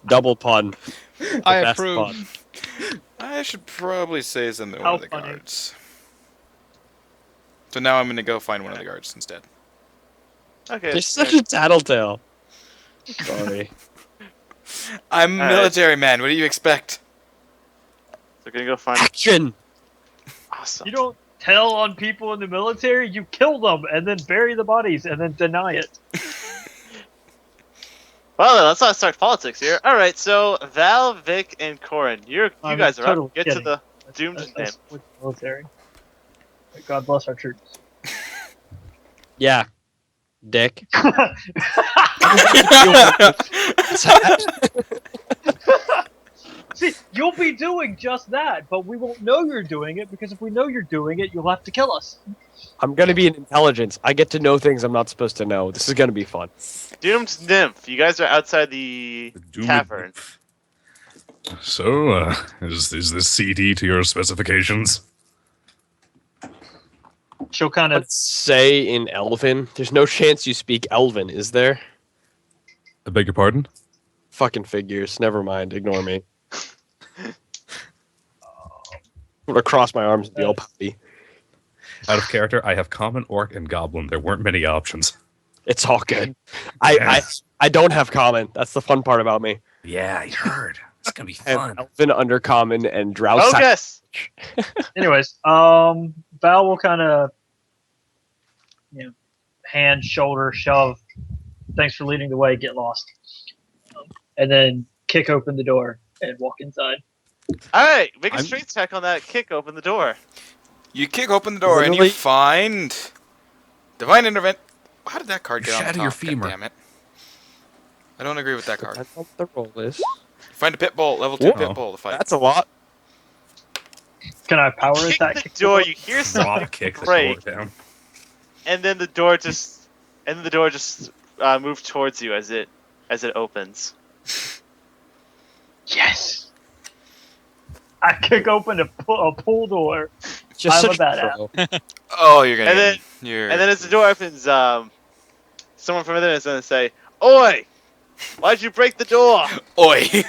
Double pun. I The best approve. pun. I should probably say something to How one of the funny. guards. So now I'm gonna go find one of the guards instead. Okay. You're such a tattletale. Sorry. I'm a Alright. military man. What do you expect? We're gonna go find. Action! Awesome. You don't tell on people in the military. You kill them and then bury the bodies and then deny it. Well, then, let's not start politics here. All right. So Val, Vic, and Corin, you I'm guys are totally up. Get kidding. to the doomed That's name. with the military. God bless our troops. Yeah. Dick. See, you'll be doing just that, but we won't know you're doing it because if we know you're doing it, you'll have to kill us. I'm gonna be an intelligence. I get to know things I'm not supposed to know. This is gonna be fun. Doomed nymph. You guys are outside the Doomed tavern. So, is this CD to your specifications? She'll kind of Let's say in Elven. There's no chance you speak Elven, is there? I beg your pardon? Fucking figures. Never mind. Ignore me. I'm gonna cross my arms and be all puppy. Out of character, I have common, orc, and goblin. There weren't many options. It's all good. I don't have common. That's the fun part about me. Yeah, I heard. It's gonna be I have Elven, Undercommon, and Drow. Oh, yes. Anyways, Val will kind of, hand, shoulder, shove. Thanks for leading the way. Get lost, and then kick open the door and walk inside. All right. Make a I'm- strength check on that kick. Open the door. You kick open the door and Literally- you find divine intervent. How did that card You get on the shatter top? your femur. Damn it! I don't agree with that card. Depends on what the roll is. Find a pit bull, level 2 Whoa. pit bull to fight. That's a lot. Can I power Kick attack? the door. You hear something Drop kick the break, door down. and then the door just moves towards you as it opens. Yes. I kick open a pool door. Just I'm a such badass. pro. Oh, you're gonna. And get then- me. You're. And then as the door opens, someone from within is going to say, "Oi! Why'd you break the door? Oi! I'm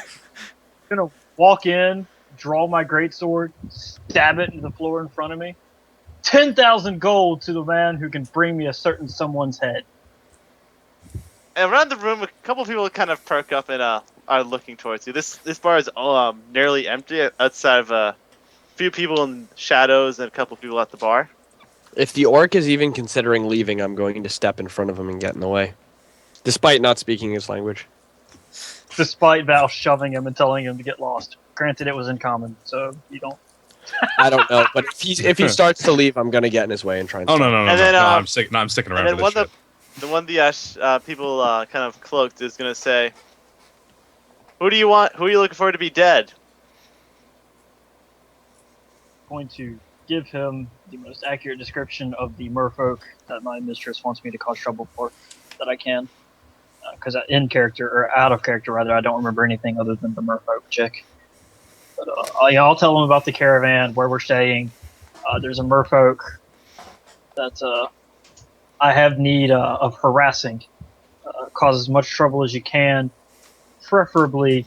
gonna walk in, draw my greatsword, stab it into the floor in front of me. 10,000 gold to the man who can bring me a certain someone's head. And around the room, a couple people kind of perk up and are looking towards you. This bar is nearly empty outside of a few people in shadows and a couple people at the bar. If the orc is even considering leaving, I'm going to step in front of him and get in the way, despite not speaking his language. Despite Val shoving him and telling him to get lost. Granted, it was in common, so you don't. I don't know, but if he starts to leave, I'm gonna get in his way and try and. Oh stop no, him. no, no, And no, then, no! I'm sticking around And for then this shit. the one the people kind of cloaked is gonna say, "Who do you want? Who are you looking for to be dead?" Going to give him the most accurate description of the merfolk that my mistress wants me to cause trouble for that I can. Because in character, or out of character rather, I don't remember anything other than the merfolk chick. But I'll tell him about the caravan, where we're staying. There's a merfolk that I have need of harassing. Cause as much trouble as you can. Preferably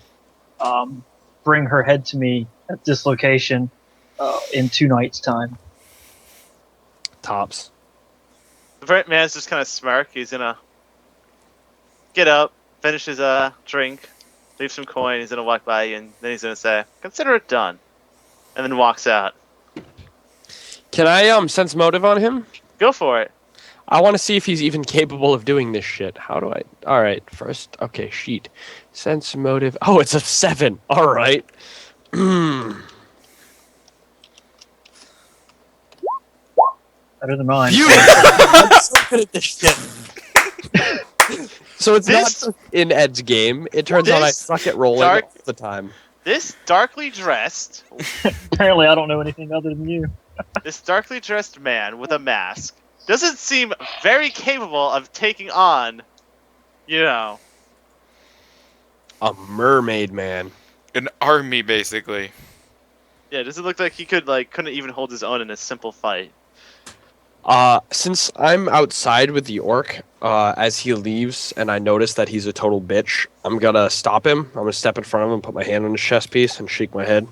bring her head to me at this location in 2 nights' time. Tops. The man's just kind of smirk. He's gonna get up, finish his drink, leave some coin. He's gonna walk by you, and then he's gonna say, "Consider it done," and then walks out. Can I sense motive on him? Go for it. I want to see if he's even capable of doing this shit. How do I? All right, first, okay, sheet, sense motive. Oh, it's a 7. All right. Better than mine. I'm so good at this shit. So it's not This- just in Ed's game. It turns out I this suck at rolling dark- all the time. This darkly dressed Apparently, I don't know anything other than you. man with a mask doesn't seem very capable of taking on, you know, A mermaid man. An army, basically. yeah, it doesn't look like he couldn't even hold his own in a simple fight. Since I'm outside with the orc, as he leaves, and I notice that he's a total bitch, I'm gonna stop him. I'm gonna step in front of him, put my hand on his chest piece, and shake my head.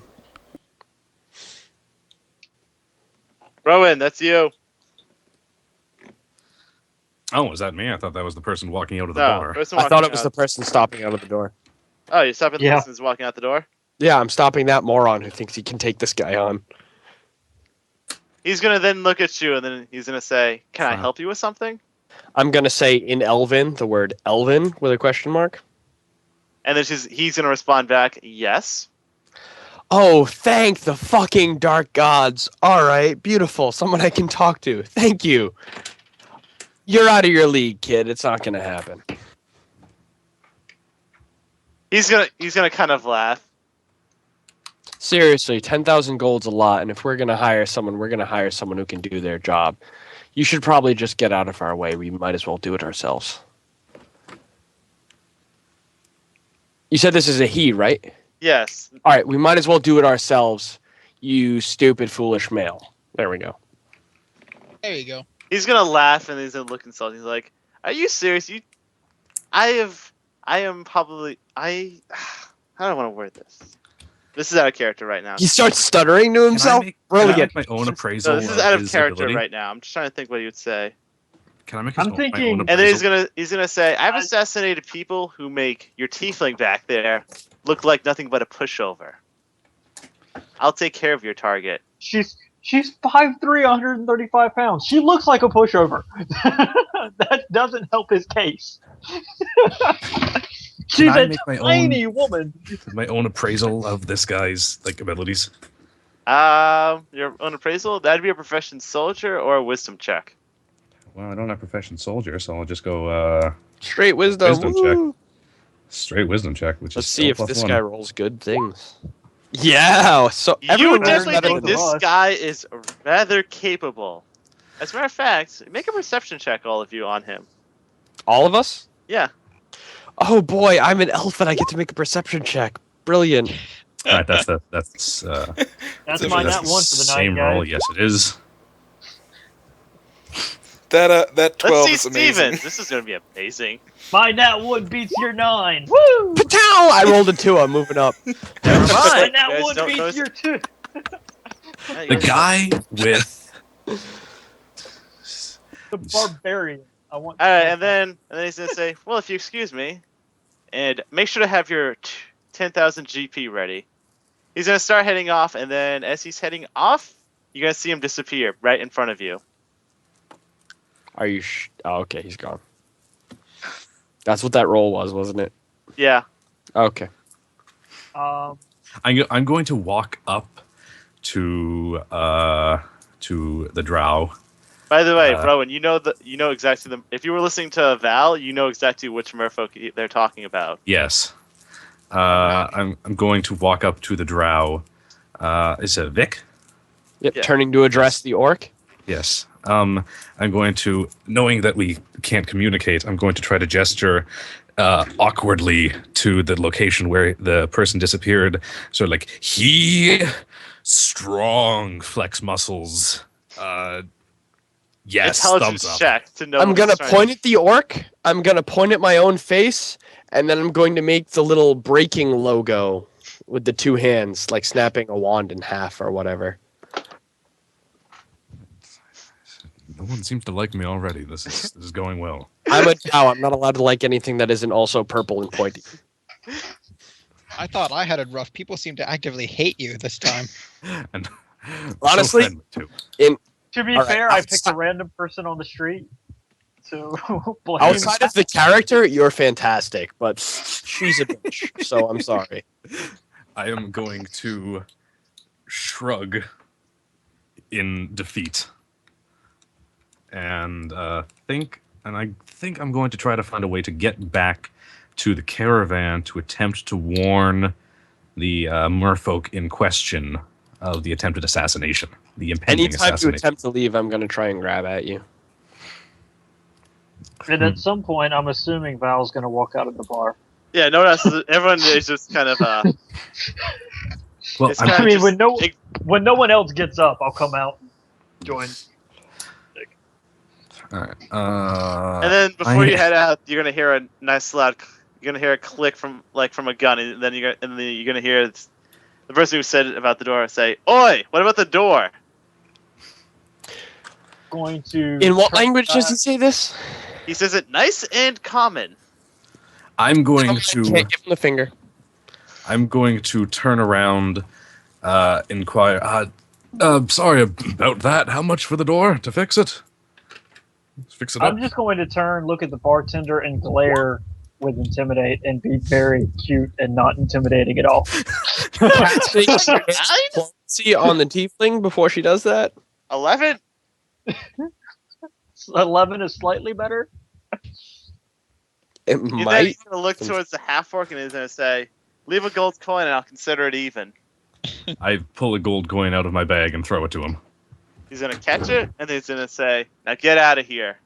Rowan, that's you. Oh, was that me? I thought that was the person walking out of the No, bar. person I thought walking it was out. the person stopping out of the door. Oh, you're stopping the Yeah. person who's walking out the door? Yeah, I'm stopping that moron who thinks he can take this guy on. He's gonna then look at you and then he's gonna say, "Can I Fine. help you with something?" I'm gonna say in Elven the word Elven with a question mark. And then he's gonna respond back, "Yes." Oh, thank the fucking dark gods. All right, beautiful. Someone I can talk to. Thank you. You're out of your league, kid. It's not gonna happen. He's gonna kind of laugh. Seriously, 10,000 gold's a lot, and if we're gonna hire someone, we're gonna hire someone who can do their job. You should probably just get out of our way. We might as well do it ourselves. You said this is a he, right? Yes. All right, we might as well do it ourselves. You stupid, foolish male. There we go. There you go. He's gonna laugh and he's gonna look insulting. He's like, "Are you serious? I am probably I how do I want to word this? This is out of character right now. He starts stuttering to himself. Can Really I get make my own appraisal? No, this is out of his character ability? right now. I'm just trying to think what he would say. Can I make I'm my thinking- own And then appraisal? he's gonna say, "I've assassinated people who make your tiefling back there look like nothing but a pushover. I'll take care of your target." She's 5'3", 135 pounds. She looks like a pushover. That doesn't help his case. She's I a make my tiny woman. my own appraisal of this guy's abilities. Your own appraisal? That'd be a profession soldier or a wisdom check. Well, I don't have profession soldier, so I'll just go straight wisdom. Wisdom check. Woo. straight wisdom check, which Let's is see if +1. this guy rolls good things. Yeah. So You everyone rolls definitely better think than this us. guy is rather capable. As a matter of fact, make a perception check, all of you, on him. all of us. Yeah. Oh boy, I'm an elf and I get to make a perception check. Brilliant. All right, that's That's That's my the nat one for the night, same guys. roll. Yes, it is. That 12 Let's see is amazing. Steven. This is gonna be amazing. My nat 1 beats your 9. Woo! Patow! I rolled a 2. I'm moving up. Never My mind. nat You guys 1 don't know. beats your 2. Yeah, you The guys guy with The barbarian. I want. All right, and then he's gonna say, "Well, if you excuse me, and make sure to have your 10,000 GP ready." He's gonna start heading off, and then as he's heading off, you're gonna see him disappear right in front of you. Are you? Oh, okay, he's gone. That's what that roll was, wasn't it? Yeah. Okay. I'm going to walk up to the drow. By the way, Rowan, you know exactly if you were listening to Val, you know exactly which merfolk they're talking about. Yes. I'm going to walk up to the drow. Is it Vic? Yep. Yeah. Turning to address the orc. Yes. I'm going to, knowing that we can't communicate, I'm going to try to gesture awkwardly to the location where the person disappeared. So like, he strong flex muscles. Yes, thumbs Intelligence up. check to know. I'm what gonna he's trying point at the orc. I'm gonna point at my own face, and then I'm going to make the little breaking logo with the 2 hands, like snapping a wand in half or whatever. No one seems to like me already. This is going well. I'm a drow. I'm not allowed to like anything that isn't also purple and pointy. I thought I had it rough. People seem to actively hate you this time. And Honestly, so friendly, too. To be All right, fair, I picked outside- a random person on the street to blame. Outside of the character, you're fantastic, but she's a bitch, so I'm sorry. I am going to shrug in defeat, and I think I'm going to try to find a way to get back to the caravan to attempt to warn the merfolk in question of the attempted assassination, the impending Anytime you assassination. attempt to leave, I'm gonna try and grab at you. And at some point, I'm assuming Val's gonna walk out of the bar. Yeah, no one else. Everyone is just kind of. Well, It's I'm- kinda I mean, just when no one else gets up, I'll come out and join. all right. And then before I- you head out, you're gonna hear a nice loud. You're gonna hear a click from a gun, and then you're gonna hear the person who said it about the door say, "Oi! What about the door?" Going to. In what turn language does back- he say this? He says it nice and common. I'm going Can't to give him the finger. turn around, inquire. Sorry about that. How much for the door to fix it? Let's fix it up. I'm just going to turn, look at the bartender, and glare with intimidate, and be very cute and not intimidating at all. See on the tiefling before she does that. 11. 11 is slightly better. It And then might. he's gonna look towards the half orc and he's gonna say, "Leave a gold coin and I'll consider it even." I pull a gold coin out of my bag and throw it to him. He's gonna catch it and he's gonna say, "Now get out of here."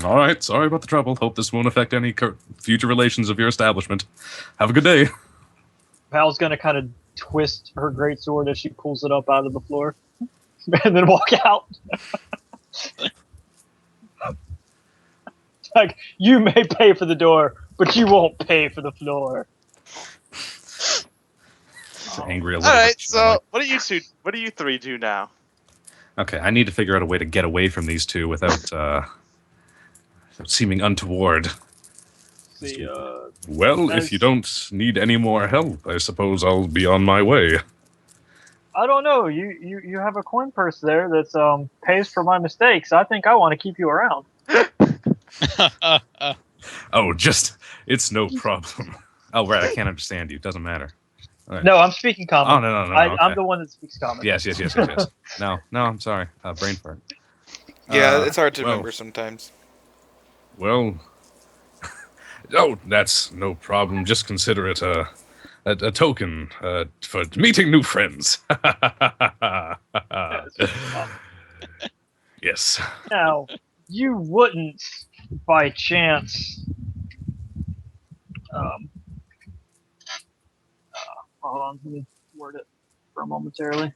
All right, sorry about the trouble. Hope this won't affect any future relations of your establishment. Have a good day. Val's going to kind of twist her greatsword as she pulls it up out of the floor, and then walk out. Like, you may pay for the door, but you won't pay for the floor. It's angry a All little right. bit. So what do you three do now? Okay, I need to figure out a way to get away from these two without seeming untoward. See, Well, Nice. if you don't need any more help, I suppose I'll be on my way. I don't know. You have a coin purse there that pays for my mistakes. I think I want to keep you around. Oh, it's no problem. Oh, right, I can't understand you. Doesn't matter. No, I'm speaking common. Oh, no. I'm Okay. the one that speaks common. Yes. No, I'm sorry. Brain fart. Yeah, it's hard to well. remember sometimes. Well, oh, that's no problem. Just consider it a token for meeting new friends. Yes. Now, you wouldn't, by chance, hold on, let me word it for momentarily.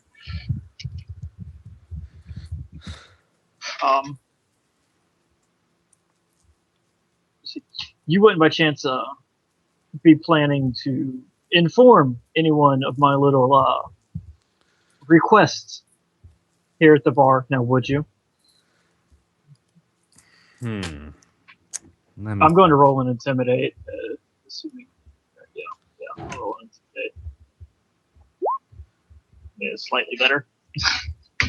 you wouldn't by chance be planning to inform anyone of my little requests here at the bar? Now, would you? Hmm. Let me- I'm going to roll and intimidate. Assuming, yeah, I'll roll and intimidate. Yeah, slightly better.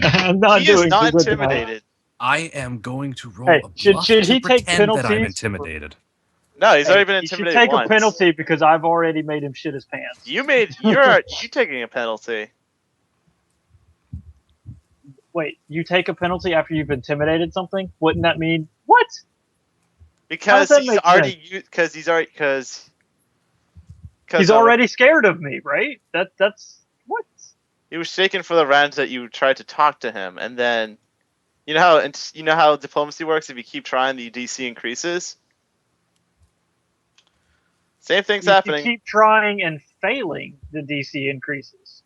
I'm not He is doing not too good tonight. intimidated. I am going to roll Hey, a should bluff he to take pretend that I'm penalties? intimidated. No, he's already been You should intimidated take once. a penalty because I've already made him shit his pants. You taking a penalty. Wait, you take a penalty after you've intimidated something? Wouldn't that mean what? Because that he's make already because He's already scared of me, right? That's what? he was shaken for the rounds that you tried to talk to him, and then you know how diplomacy works. If you keep trying, the DC increases. Same thing's If you happening. keep trying and failing, the DC increases.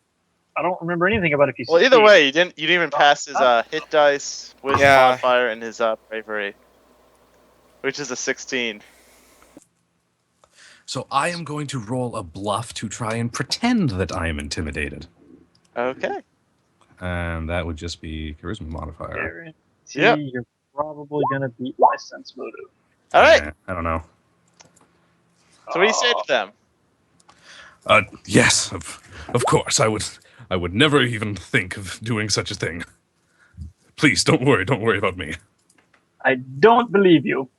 I don't remember anything about if you Well, succeed. either way, you didn't even pass his hit dice with modifier and his bravery, which is a 16. So I am going to roll a bluff to try and pretend that I am intimidated. Okay. And that would just be charisma modifier. Guarantee Yep. you're probably gonna beat my sense motive. All right. I don't know. So what do you say to them? Yes, of course. I would never even think of doing such a thing. Please don't worry about me. I don't believe you.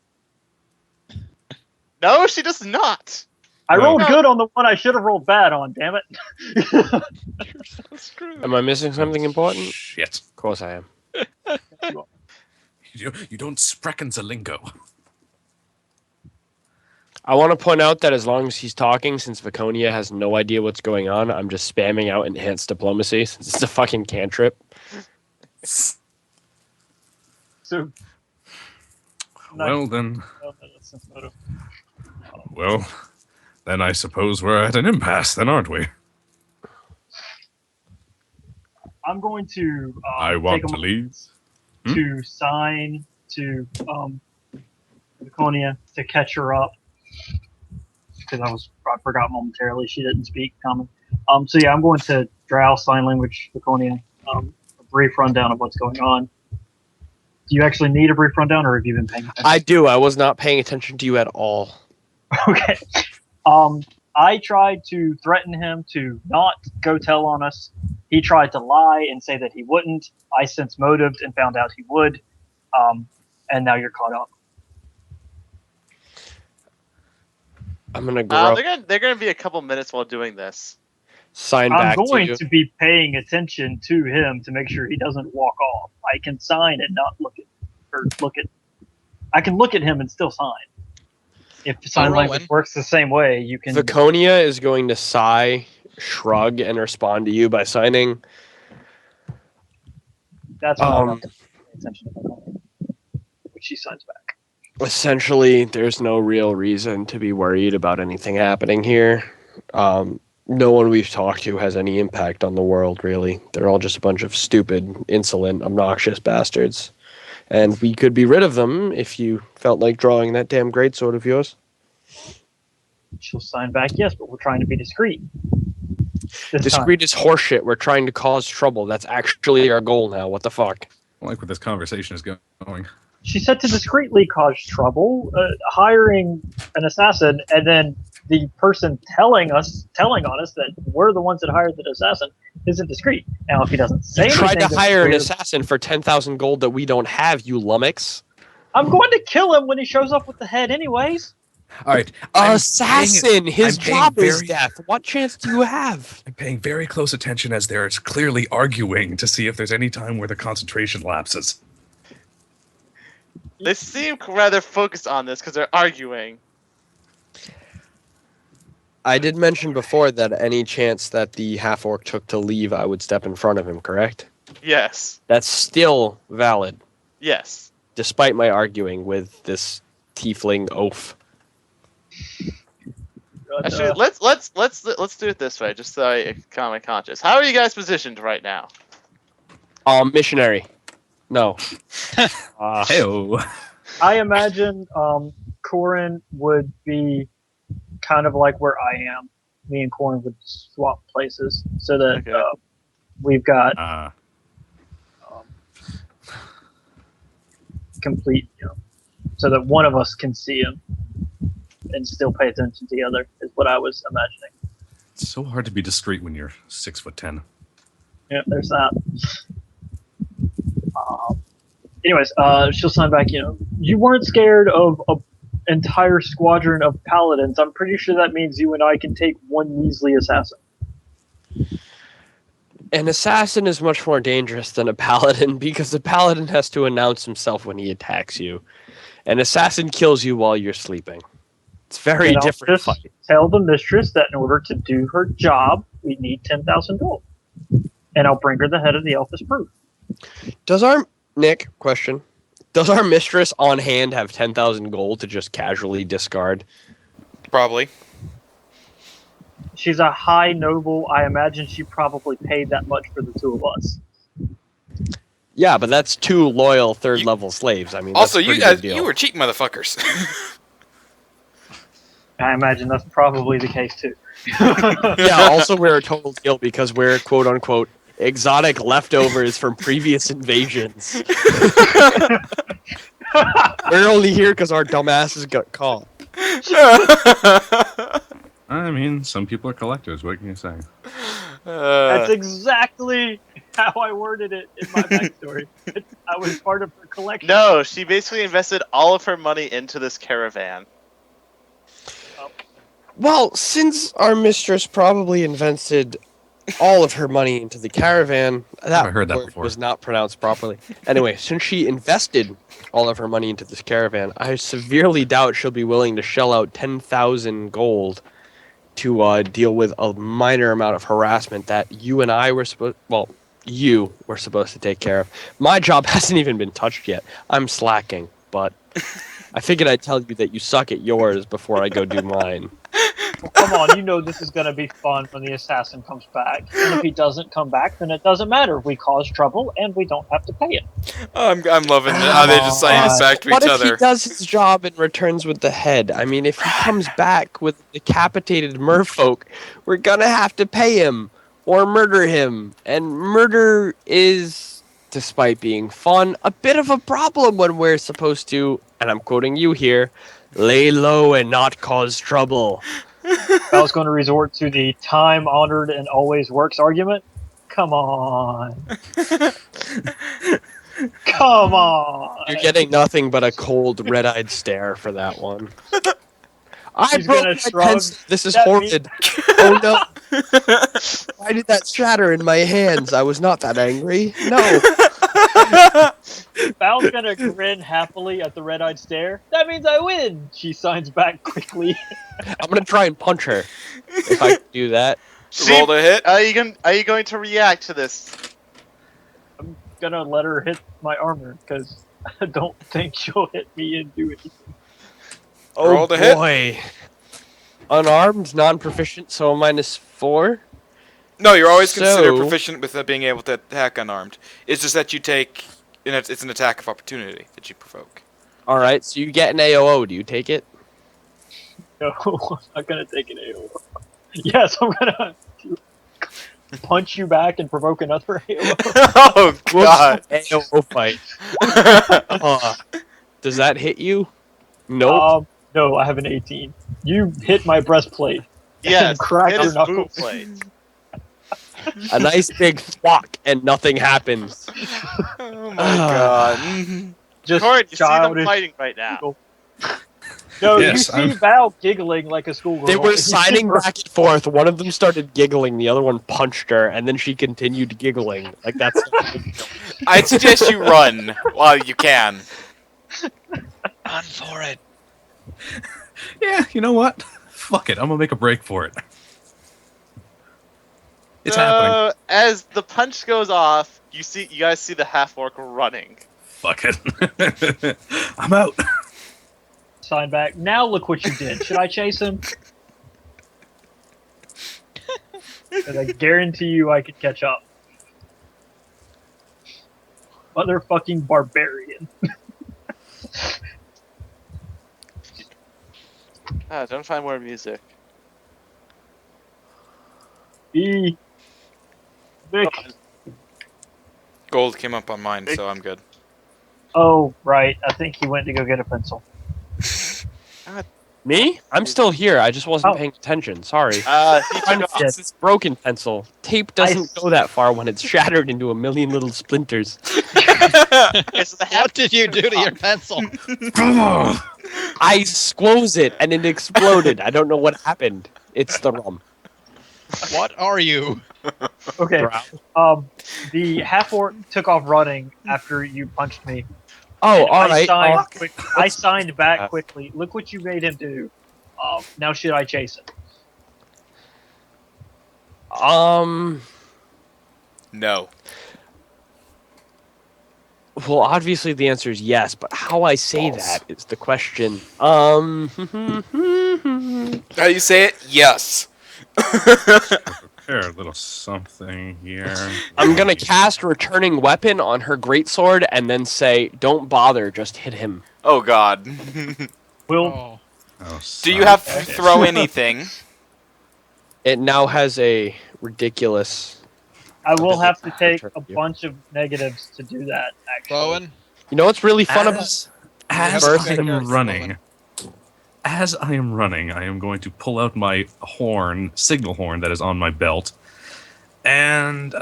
No, she does not. I No. rolled good on the one I should have rolled bad on, damn it. You're so screwed. Am I missing something important? Shit. Of course I am. You don't sprechen the lingo. I want to point out that as long as he's talking, since Viconia has no idea what's going on, I'm just spamming out enhanced diplomacy since it's a fucking cantrip. So, Well then, sense motive. well, then I suppose we're at an impasse, then, aren't we? I'm going to I want take a to leave. to sign to Viconia to catch her up because I forgot momentarily she didn't speak common. So yeah, I'm going to Drow sign language Viconia, a brief rundown of what's going on. Do you actually need a brief rundown, or have you been paying attention? I do. I was not paying attention to you at all. Okay. I tried to threaten him to not go tell on us. He tried to lie and say that he wouldn't. I sense motived and found out he would. And now you're caught up. I'm gonna go They're gonna be a couple minutes while doing this. sign I'm back to going you. to be paying attention to him to make sure he doesn't walk off. I can sign and not look at. I can look at him and still sign. If sign Rowan. language works the same way, you can. Viconia is going to sigh, shrug, and respond to you by signing. That's what I'm paying attention to. Which she signs back. Essentially, there's no real reason to be worried about anything happening here. No one we've talked to has any impact on the world, really. They're all just a bunch of stupid, insolent, obnoxious bastards. And we could be rid of them if you felt like drawing that damn greatsword of yours. She'll sign back, yes, but we're trying to be discreet. This time. Discreet is horseshit. We're trying to cause trouble. That's actually our goal now. What the fuck? I like where this conversation is going. She said to discreetly cause trouble, hiring an assassin, and then the person telling on us that we're the ones that hired the assassin isn't discreet. Now, if he doesn't say You tried anything, to hire an we're- assassin for 10,000 gold that we don't have, you lummox. I'm going to kill him when he shows up with the head, anyways. All right. Assassin! His I'm paying job is very- death. What chance do you have? I'm paying very close attention as they're clearly arguing to see if there's any time where the concentration lapses. They seem rather focused on this because they're arguing. I did mention before that any chance that the half-orc took to leave, I would step in front of him, correct? Yes. That's still valid, Yes. despite my arguing with this tiefling oaf. But, Actually, let's do it this way, just so I calm my conscience. How are you guys positioned right now? Missionary. No. Heyo. I imagine Corin would be kind of like where I am. Me and Corin would swap places so that Okay. we've got Uh, um, complete, so that one of us can see him and still pay attention to the other, is what I was imagining. it's so hard to be discreet when you're 6'10". Yeah, there's that. Anyways, she'll sign back, you weren't scared of an entire squadron of paladins. I'm pretty sure that means you and I can take one measly assassin. An assassin is much more dangerous than a paladin because the paladin has to announce himself when he attacks you. An assassin kills you while you're sleeping. It's very And I'll different just fight. tell the mistress that in order to do her job, we need 10,000 gold. And I'll bring her the head of the elf as proof. Does our mistress on hand have 10,000 gold to just casually discard? Probably. She's a high noble. I imagine she probably paid that much for the two of us. Yeah, but that's 2 loyal third-level slaves. I mean, Also, that's a you pretty guys, big deal. you were cheap motherfuckers. I imagine that's probably the case too. Yeah, also we're a total deal because we're quote-unquote exotic leftovers from previous invasions. We're only here because our dumbasses got caught. I mean, some people are collectors. What can you say? That's exactly how I worded it in my backstory. I was part of her collection. No, she basically invested all of her money into this caravan. Well, since our mistress probably invested all of her money into the caravan, that I heard that word before. was not pronounced properly. Anyway, since she invested all of her money into this caravan, I severely doubt she'll be willing to shell out 10,000 gold to deal with a minor amount of harassment that you and I were supposed. Well, you were supposed to take care of. My job hasn't even been touched yet. I'm slacking, but I figured I'd tell you that you suck at yours before I go do mine. Well, come on, you know this is going to be fun when the assassin comes back. And if he doesn't come back, then it doesn't matter. We cause trouble, and we don't have to pay him. I'm loving how they just sign it back to What each if other. he does his job and returns with the head? I mean, if he comes back with decapitated merfolk, we're gonna have to pay him or murder him. And murder is, despite being fun, a bit of a problem when we're supposed to, and I'm quoting you here, lay low and not cause trouble. I was going to resort to the time-honored and always works argument. Come on. Come on. You're getting nothing but a cold, red-eyed stare for that one. I He's broke gonna my shrug. pencil. This is That horrid. Oh no. Why did that shatter in my hands? I was not that angry. No. Val's gonna grin happily at the red-eyed stare. That means I win. She signs back quickly. I'm gonna try and punch her if I can do that. Roll the hit. Are you going to react to this? I'm gonna let her hit my armor because I don't think she'll hit me and do anything. Oh Roll the hit. boy. Unarmed, non-proficient, so a -4. No, you're always considered So- proficient with being able to attack unarmed. It's just that you take. It's an attack of opportunity that you provoke. All right, so you get an AOO. Do you take it? No, I'm not gonna take an AO. Yes, I'm gonna punch you back and provoke another AO. Oh God! AOO fight. Does that hit you? Nope. No, I have an 18. You hit my breastplate. Yes, Crack hit your his knuckles. boot plate. A nice big thwack and nothing happens. Oh my God! Just Corin, you see them childish. fighting right now. No, Yes, you see Val giggling like a schoolgirl. They were You see signing her- back and forth. One of them started giggling, the other one punched her, and then she continued giggling. Like that's I'd suggest you run while you can. Run for it. Yeah, you know what? Fuck it. I'm gonna make a break for it. It's happening. So, as the punch goes off, you guys see the half orc running. Fuck it. I'm out. Sign back. Now look what you did. Should I chase him? Because I guarantee you I could catch up. Motherfucking barbarian. Don't find more music. E. Vic. Gold came up on mine, so I'm good. Oh, right. I think he went to go get a pencil. Me? I'm still here. I just wasn't Oh. paying attention. Sorry. He Trying took to off. fix this broken pencil. Tape doesn't go that far when it's shattered into a million little splinters. Okay, so the What did you do to your pencil? I squoze it and it exploded. I don't know what happened. It's the rum. What are you? Okay. Drow. The half orc took off running after you punched me. Oh, And all right. I signed back quickly. Look what you made him do. Now should I chase him? No. Well, obviously the answer is yes, but how I say False. that is the question. How you say it? Yes. Prepare a little something here. I'm gonna cast Returning Weapon on her greatsword and then say, "Don't bother, just hit him." Oh God. Will Oh. Oh, Do you have to throw anything? It now has a ridiculous. I will have to take Return a you. bunch of negatives to do that. Actually, Bowen? You know what's really fun about? As have I a spare am character, running, I am going to pull out my signal horn that is on my belt, and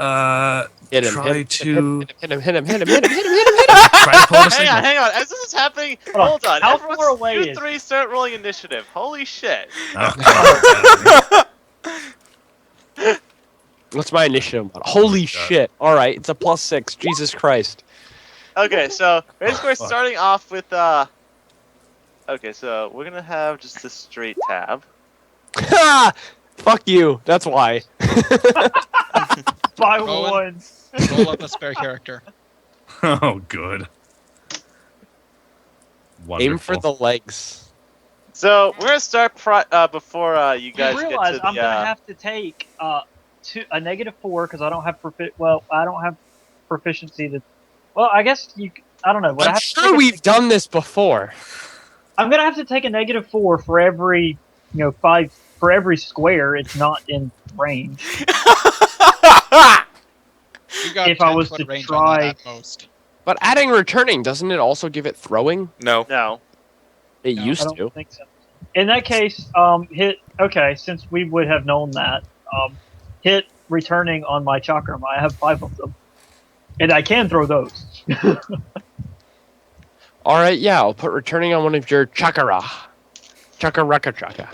Hit him! try hit to him! Hit him! try to pull out a signal. Hang on. As this is happening, Hold on. hold on. How Everyone, far away you is- three start rolling initiative. Holy shit. Oh, What's my initiative? Holy God. shit! All right, it's a +6. Jesus Christ! Okay, so basically we're fuck. starting off with Okay, so we're gonna have just a straight tab. Ha! Fuck you. That's why. by Owen? one. Roll up a spare character. Oh, good. Aim for Wonderful. the legs. So we're gonna start before you guys You get realize to the I'm gonna have to take a -4 because I don't have I don't have proficiency to. Well, I guess you. I don't know. Would I I'm have to sure take a- we've done this before. I'm gonna have to take a -4 for every 5 for every square. It's not in range. You got If I was 10-foot to range try- on that at most. But adding returning, doesn't it also give it throwing? No. No. It No, I used don't to. think so. In that case, hit. Okay, since we would have known that, hit returning on my chakram. I have 5 of them, and I can throw those. All right, yeah, I'll put returning on one of your chakra. Chaka.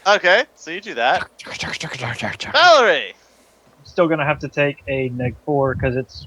Okay, so you do that. Chaka. Valerie! Still gonna have to take a -4 because it's